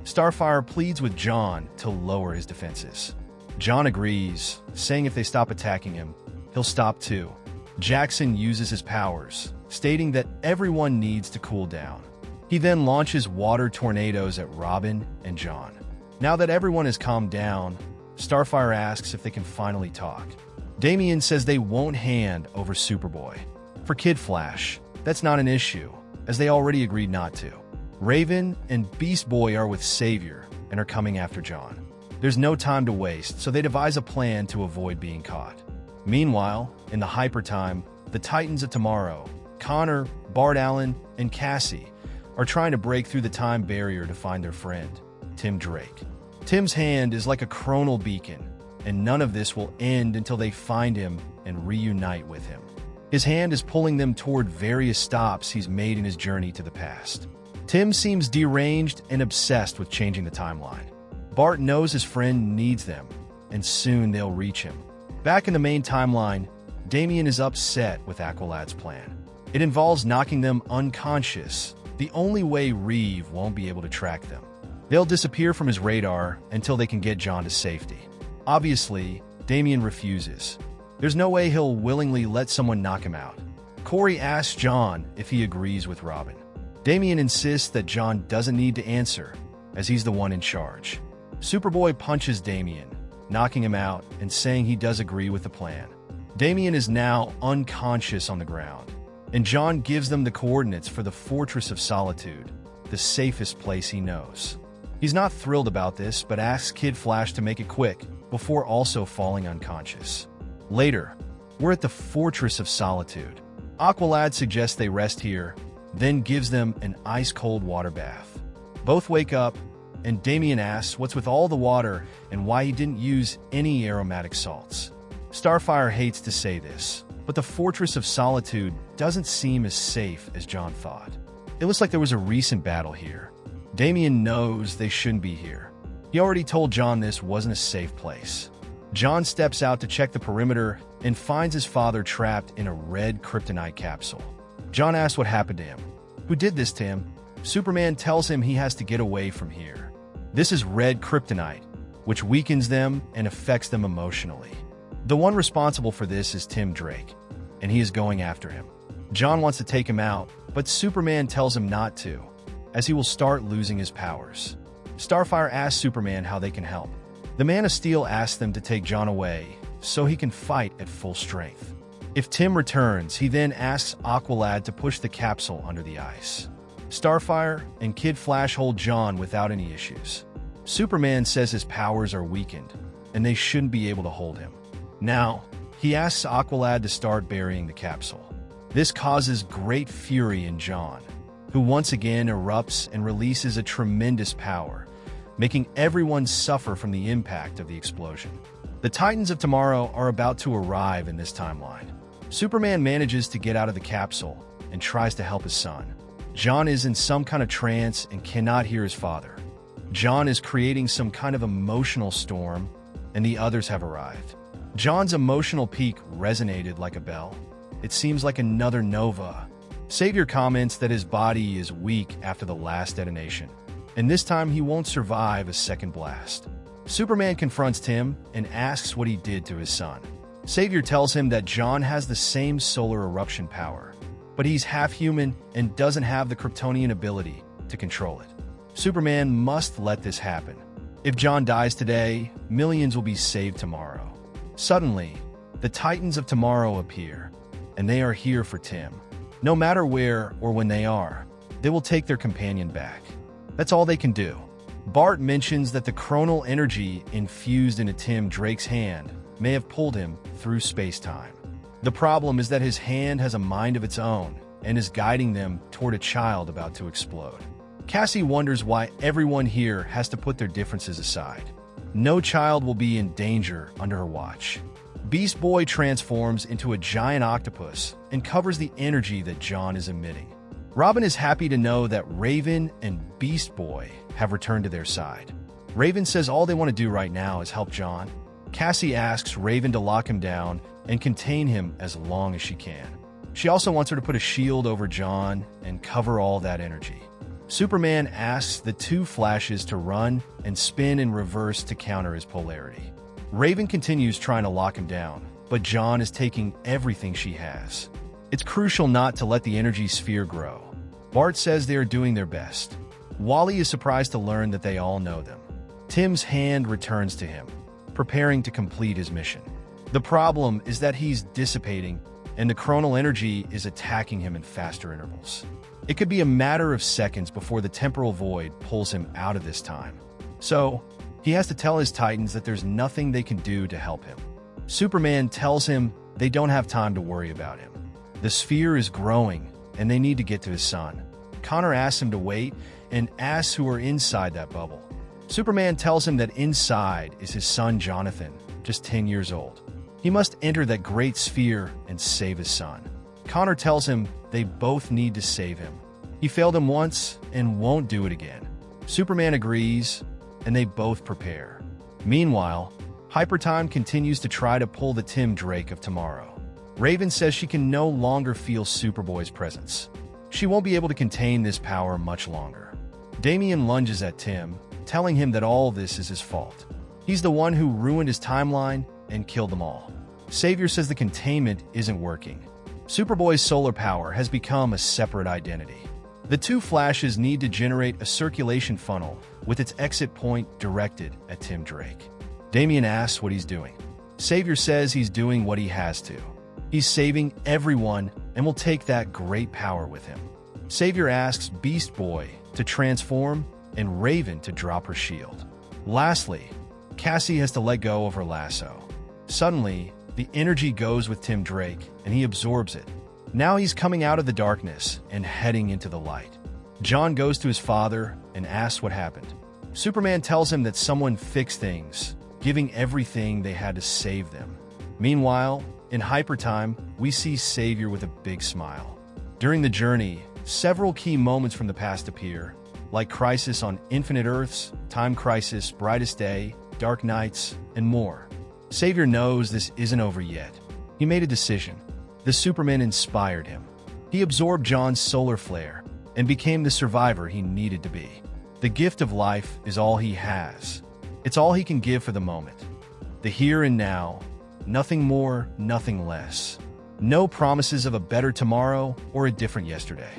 Starfire pleads with John to lower his defenses. John agrees, saying if they stop attacking him, he'll stop too. Jackson uses his powers, stating that everyone needs to cool down. He then launches water tornadoes at Robin and John. Now that everyone has calmed down, Starfire asks if they can finally talk. Damian says they won't hand over Superboy. For Kid Flash, that's not an issue, as they already agreed not to. Raven and Beast Boy are with Savior and are coming after John. There's no time to waste, so they devise a plan to avoid being caught. Meanwhile, in the Hyper Time, the Titans of Tomorrow, Connor, Bart Allen, and Cassie, are trying to break through the time barrier to find their friend, Tim Drake. Tim's hand is like a chronal beacon, and none of this will end until they find him and reunite with him. His hand is pulling them toward various stops he's made in his journey to the past. Tim seems deranged and obsessed with changing the timeline. Bart knows his friend needs them, and soon they'll reach him. Back in the main timeline, Damian is upset with Aqualad's plan. It involves knocking them unconscious, the only way Reeve won't be able to track them. They'll disappear from his radar until they can get John to safety. Obviously, Damian refuses. There's no way he'll willingly let someone knock him out. Corey asks John if he agrees with Robin. Damian insists that John doesn't need to answer, as he's the one in charge. Superboy punches Damian, knocking him out and saying he does agree with the plan. Damian is now unconscious on the ground, and John gives them the coordinates for the Fortress of Solitude, the safest place he knows. He's not thrilled about this, but asks Kid Flash to make it quick, before also falling unconscious. Later, we're at the Fortress of Solitude. Aqualad suggests they rest here, then gives them an ice-cold water bath. Both wake up, and Damian asks what's with all the water and why he didn't use any aromatic salts. Starfire hates to say this, but the Fortress of Solitude doesn't seem as safe as John thought. It looks like there was a recent battle here. Damian knows they shouldn't be here. He already told John this wasn't a safe place. John steps out to check the perimeter and finds his father trapped in a red kryptonite capsule. John asks what happened to him. Who did this to him? Superman tells him he has to get away from here. This is red kryptonite, which weakens them and affects them emotionally. The one responsible for this is Tim Drake, and he is going after him. John wants to take him out, but Superman tells him not to, as he will start losing his powers. Starfire asks Superman how they can help. The Man of Steel asks them to take John away so he can fight at full strength. If Tim returns, he then asks Aqualad to push the capsule under the ice. Starfire and Kid Flash hold John without any issues. Superman says his powers are weakened, and they shouldn't be able to hold him. Now, he asks Aqualad to start burying the capsule. This causes great fury in John, who once again erupts and releases a tremendous power, making everyone suffer from the impact of the explosion. The Titans of Tomorrow are about to arrive in this timeline. Superman manages to get out of the capsule and tries to help his son. John is in some kind of trance and cannot hear his father. John is creating some kind of emotional storm, and the others have arrived. John's emotional peak resonated like a bell. It seems like another nova. Savior comments that his body is weak after the last detonation, and this time he won't survive a second blast. Superman confronts Tim and asks what he did to his son. Savior tells him that John has the same solar eruption power, but he's half human and doesn't have the Kryptonian ability to control it. Superman must let this happen. If John dies today, millions will be saved tomorrow. Suddenly, the Titans of Tomorrow appear, and they are here for Tim. No matter where or when they are, they will take their companion back. That's all they can do. Bart mentions that the chronal energy infused into Tim Drake's hand may have pulled him through space-time. The problem is that his hand has a mind of its own and is guiding them toward a child about to explode. Cassie wonders why everyone here has to put their differences aside. No child will be in danger under her watch. Beast Boy transforms into a giant octopus and covers the energy that John is emitting. Robin is happy to know that Raven and Beast Boy have returned to their side. Raven says all they want to do right now is help John. Cassie asks Raven to lock him down and contain him as long as she can. She also wants her to put a shield over John and cover all that energy. Superman asks the two Flashes to run and spin in reverse to counter his polarity. Raven continues trying to lock him down, but John is taking everything she has. It's crucial not to let the energy sphere grow. Bart says they are doing their best. Wally is surprised to learn that they all know them. Tim's hand returns to him, preparing to complete his mission. The problem is that he's dissipating, and the chronal energy is attacking him in faster intervals. It could be a matter of seconds before the temporal void pulls him out of this time. So, he has to tell his Titans that there's nothing they can do to help him. Superman tells him they don't have time to worry about him. The sphere is growing, and they need to get to his son. Connor asks him to wait and asks who are inside that bubble. Superman tells him that inside is his son Jonathan, just 10 years old. He must enter that great sphere and save his son. Connor tells him they both need to save him. He failed him once and won't do it again. Superman agrees, and they both prepare. Meanwhile, Hypertime continues to try to pull the Tim Drake of tomorrow. Raven says she can no longer feel Superboy's presence. She won't be able to contain this power much longer. Damian lunges at Tim, telling him that all this is his fault. He's the one who ruined his timeline and killed them all. Savior says the containment isn't working. Superboy's solar power has become a separate identity. The two Flashes need to generate a circulation funnel with its exit point directed at Tim Drake. Damian asks what he's doing. Savior says he's doing what he has to. He's saving everyone and will take that great power with him. Savior asks Beast Boy to transform and Raven to drop her shield. Lastly, Cassie has to let go of her lasso. Suddenly, the energy goes with Tim Drake and he absorbs it. Now he's coming out of the darkness and heading into the light. John goes to his father and asks what happened. Superman tells him that someone fixed things, giving everything they had to save them. Meanwhile, in Hypertime, we see Savior with a big smile. During the journey, several key moments from the past appear, like Crisis on Infinite Earths, Time Crisis, Brightest Day, Dark Nights, and more. Savior knows this isn't over yet. He made a decision. The Superman inspired him. He absorbed John's solar flare and became the survivor he needed to be. The gift of life is all he has. It's all he can give for the moment. The here and now, nothing more, nothing less. No promises of a better tomorrow or a different yesterday.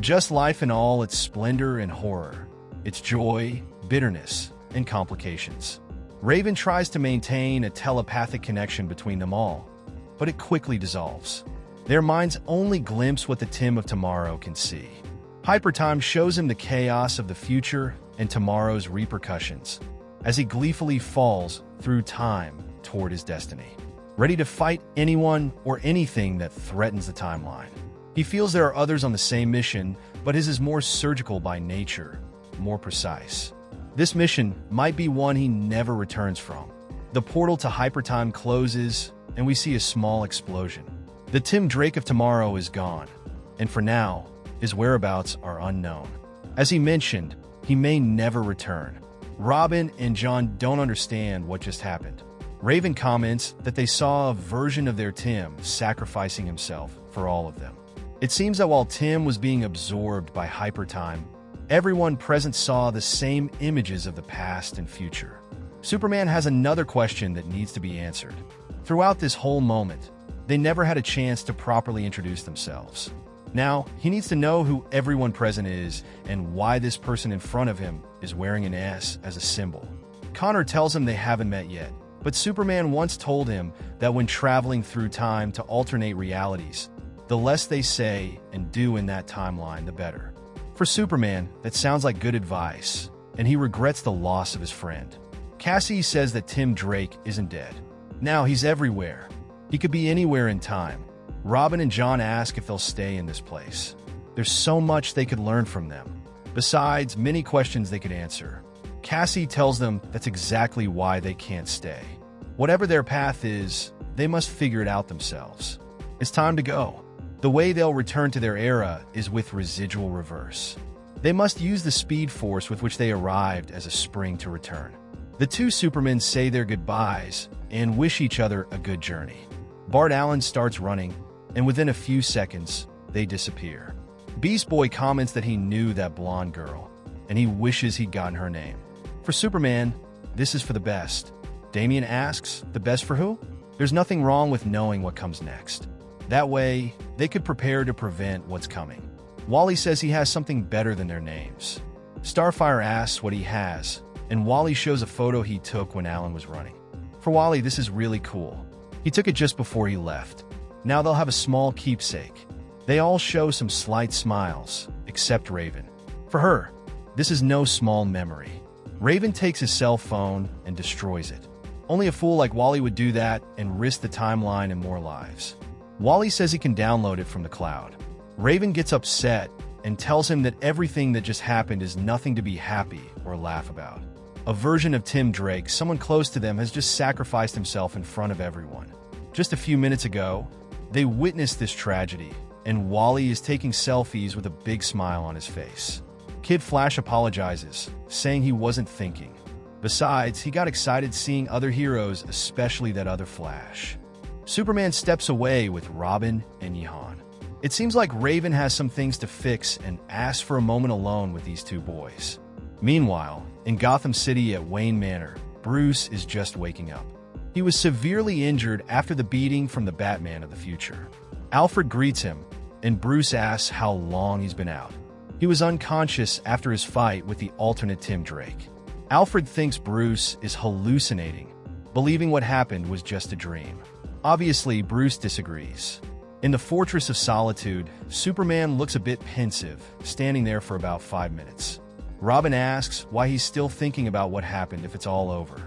Just life in all its splendor and horror, its joy, bitterness, and complications. Raven tries to maintain a telepathic connection between them all, but it quickly dissolves. Their minds only glimpse what the Tim of tomorrow can see. Hypertime shows him the chaos of the future and tomorrow's repercussions, as he gleefully falls through time toward his destiny, ready to fight anyone or anything that threatens the timeline. He feels there are others on the same mission, but his is more surgical by nature, more precise. This mission might be one he never returns from. The portal to Hypertime closes, and we see a small explosion. The Tim Drake of tomorrow is gone, and for now, his whereabouts are unknown. As he mentioned, he may never return. Robin and John don't understand what just happened. Raven comments that they saw a version of their Tim sacrificing himself for all of them. It seems that while Tim was being absorbed by Hypertime, Everyone present saw the same images of the past and future. Superman has another question that needs to be answered. Throughout this whole moment, they never had a chance to properly introduce themselves. Now, he needs to know who everyone present is and why this person in front of him is wearing an S as a symbol. Connor tells him they haven't met yet, but Superman once told him that when traveling through time to alternate realities, the less they say and do in that timeline, the better. For Superman, that sounds like good advice, and he regrets the loss of his friend. Cassie says that Tim Drake isn't dead. Now he's everywhere. He could be anywhere in time. Robin and John ask if they'll stay in this place. There's so much they could learn from them. Besides, many questions they could answer. Cassie tells them that's exactly why they can't stay. Whatever their path is, they must figure it out themselves. It's time to go. The way they'll return to their era is with residual reverse. They must use the speed force with which they arrived as a spring to return. The two Supermen say their goodbyes and wish each other a good journey. Bart Allen starts running, and within a few seconds, they disappear. Beast Boy comments that he knew that blonde girl, and he wishes he'd gotten her name. For Superman, this is for the best. Damian asks, the best for who? There's nothing wrong with knowing what comes next. That way, they could prepare to prevent what's coming. Wally says he has something better than their names. Starfire asks what he has, and Wally shows a photo he took when Alan was running. For Wally, this is really cool. He took it just before he left. Now they'll have a small keepsake. They all show some slight smiles, except Raven. For her, this is no small memory. Raven takes his cell phone and destroys it. Only a fool like Wally would do that and risk the timeline and more lives. Wally says he can download it from the cloud. Raven gets upset and tells him that everything that just happened is nothing to be happy or laugh about. A version of Tim Drake, someone close to them, has just sacrificed himself in front of everyone. Just a few minutes ago, they witnessed this tragedy, and Wally is taking selfies with a big smile on his face. Kid Flash apologizes, saying he wasn't thinking. Besides, he got excited seeing other heroes, especially that other Flash. Superman steps away with Robin and Yehan. It seems like Raven has some things to fix and asks for a moment alone with these two boys. Meanwhile, in Gotham City at Wayne Manor, Bruce is just waking up. He was severely injured after the beating from the Batman of the future. Alfred greets him, and Bruce asks how long he's been out. He was unconscious after his fight with the alternate Tim Drake. Alfred thinks Bruce is hallucinating, believing what happened was just a dream. Obviously, Bruce disagrees. In the Fortress of Solitude, Superman looks a bit pensive, standing there for about 5 minutes. Robin asks why he's still thinking about what happened if it's all over.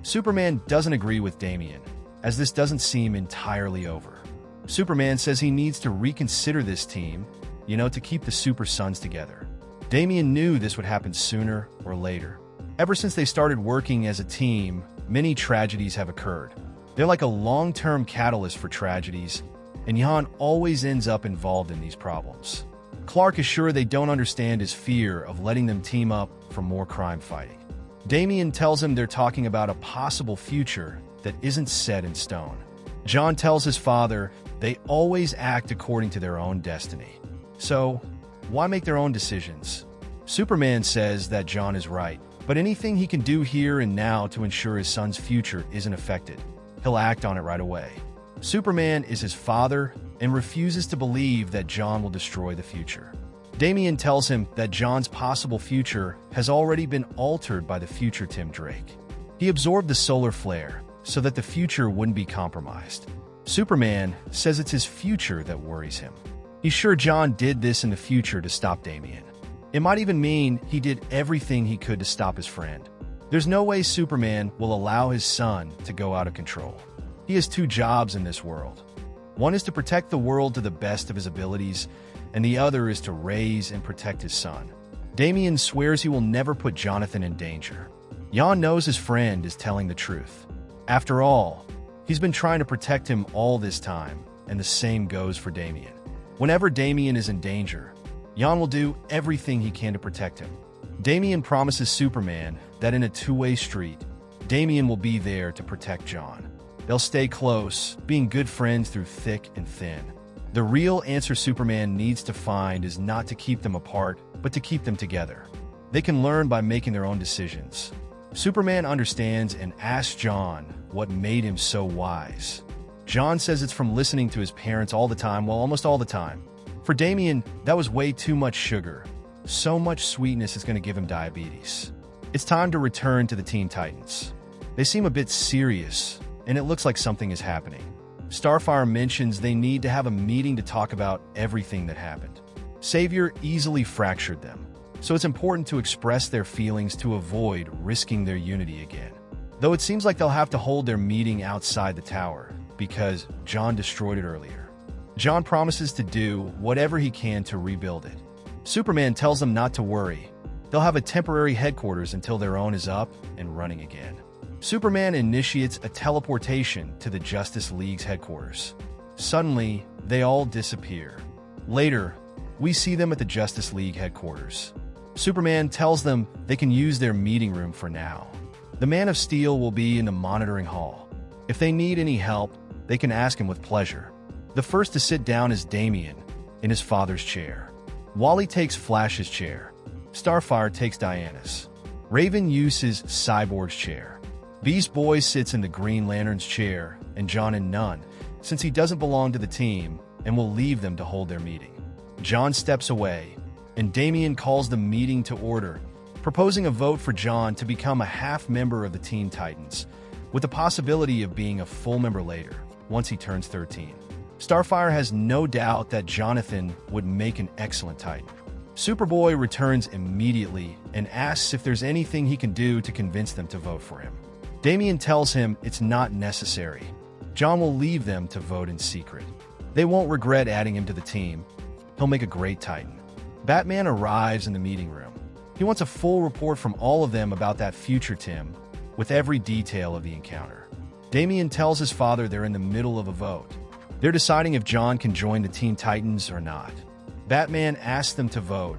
Superman doesn't agree with Damian, as this doesn't seem entirely over. Superman says he needs to reconsider this team, to keep the Super Sons together. Damian knew this would happen sooner or later. Ever since they started working as a team, many tragedies have occurred. They're like a long-term catalyst for tragedies, and Yehan always ends up involved in these problems. Clark is sure they don't understand his fear of letting them team up for more crime fighting. Damian tells him they're talking about a possible future that isn't set in stone. John tells his father they always act according to their own destiny. So, why make their own decisions? Superman says that John is right, but anything he can do here and now to ensure his son's future isn't affected, he'll act on it right away. Superman is his father and refuses to believe that John will destroy the future. Damian tells him that John's possible future has already been altered by the future Tim Drake. He absorbed the solar flare so that the future wouldn't be compromised. Superman says it's his future that worries him. He's sure John did this in the future to stop Damian. It might even mean he did everything he could to stop his friend. There's no way Superman will allow his son to go out of control. He has two jobs in this world. One is to protect the world to the best of his abilities, and the other is to raise and protect his son. Damian swears he will never put Jonathan in danger. Jan knows his friend is telling the truth. After all, he's been trying to protect him all this time, and the same goes for Damian. Whenever Damian is in danger, Jan will do everything he can to protect him. Damian promises Superman that in a two-way street, Damian will be there to protect John. They'll stay close, being good friends through thick and thin. The real answer Superman needs to find is not to keep them apart, but to keep them together. They can learn by making their own decisions. Superman understands and asks John what made him so wise. John says it's from listening to his parents all the time, well, almost all the time. For Damian, that was way too much sugar. So much sweetness is going to give him diabetes. It's time to return to the Teen Titans. They seem a bit serious, and it looks like something is happening. Starfire mentions they need to have a meeting to talk about everything that happened. Savior easily fractured them, so it's important to express their feelings to avoid risking their unity again. Though it seems like they'll have to hold their meeting outside the tower, because John destroyed it earlier. John promises to do whatever he can to rebuild it. Superman tells them not to worry. They'll have a temporary headquarters until their own is up and running again. Superman initiates a teleportation to the Justice League's headquarters. Suddenly, they all disappear. Later, we see them at the Justice League headquarters. Superman tells them they can use their meeting room for now. The Man of Steel will be in the monitoring hall. If they need any help, they can ask him with pleasure. The first to sit down is Damian, in his father's chair. Wally takes Flash's chair. Starfire takes Diana's. Raven uses Cyborg's chair. Beast Boy sits in the Green Lantern's chair, and John in none, since he doesn't belong to the team and will leave them to hold their meeting. John steps away, and Damian calls the meeting to order, proposing a vote for John to become a half-member of the Teen Titans, with the possibility of being a full member later, once he turns 13. Starfire has no doubt that Jonathan would make an excellent Titan. Superboy returns immediately and asks if there's anything he can do to convince them to vote for him. Damian tells him it's not necessary. John will leave them to vote in secret. They won't regret adding him to the team. He'll make a great Titan. Batman arrives in the meeting room. He wants a full report from all of them about that future Tim, with every detail of the encounter. Damian tells his father they're in the middle of a vote. They're deciding if John can join the Teen Titans or not. Batman asks them to vote,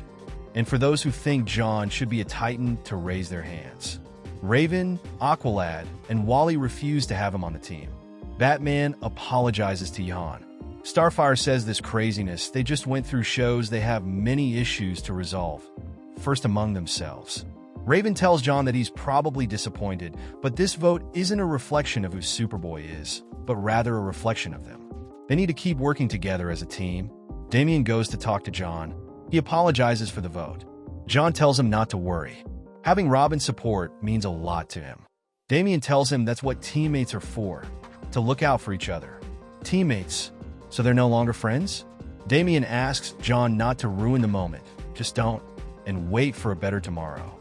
and for those who think John should be a Titan to raise their hands. Raven, Aqualad, and Wally refuse to have him on the team. Batman apologizes to Jan. Starfire says this craziness, they just went through shows they have many issues to resolve, first among themselves. Raven tells John that he's probably disappointed, but this vote isn't a reflection of who Superboy is, but rather a reflection of them. They need to keep working together as a team. Damian goes to talk to John. He apologizes for the vote. John tells him not to worry. Having Robin's support means a lot to him. Damian tells him that's what teammates are for, to look out for each other. Teammates, so they're no longer friends? Damian asks John not to ruin the moment. Just don't, and wait for a better tomorrow.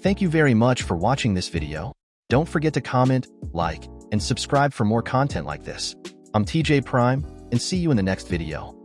Thank you very much for watching this video. Don't forget to comment, like, and subscribe for more content like this. I'm TJ Prime, and see you in the next video.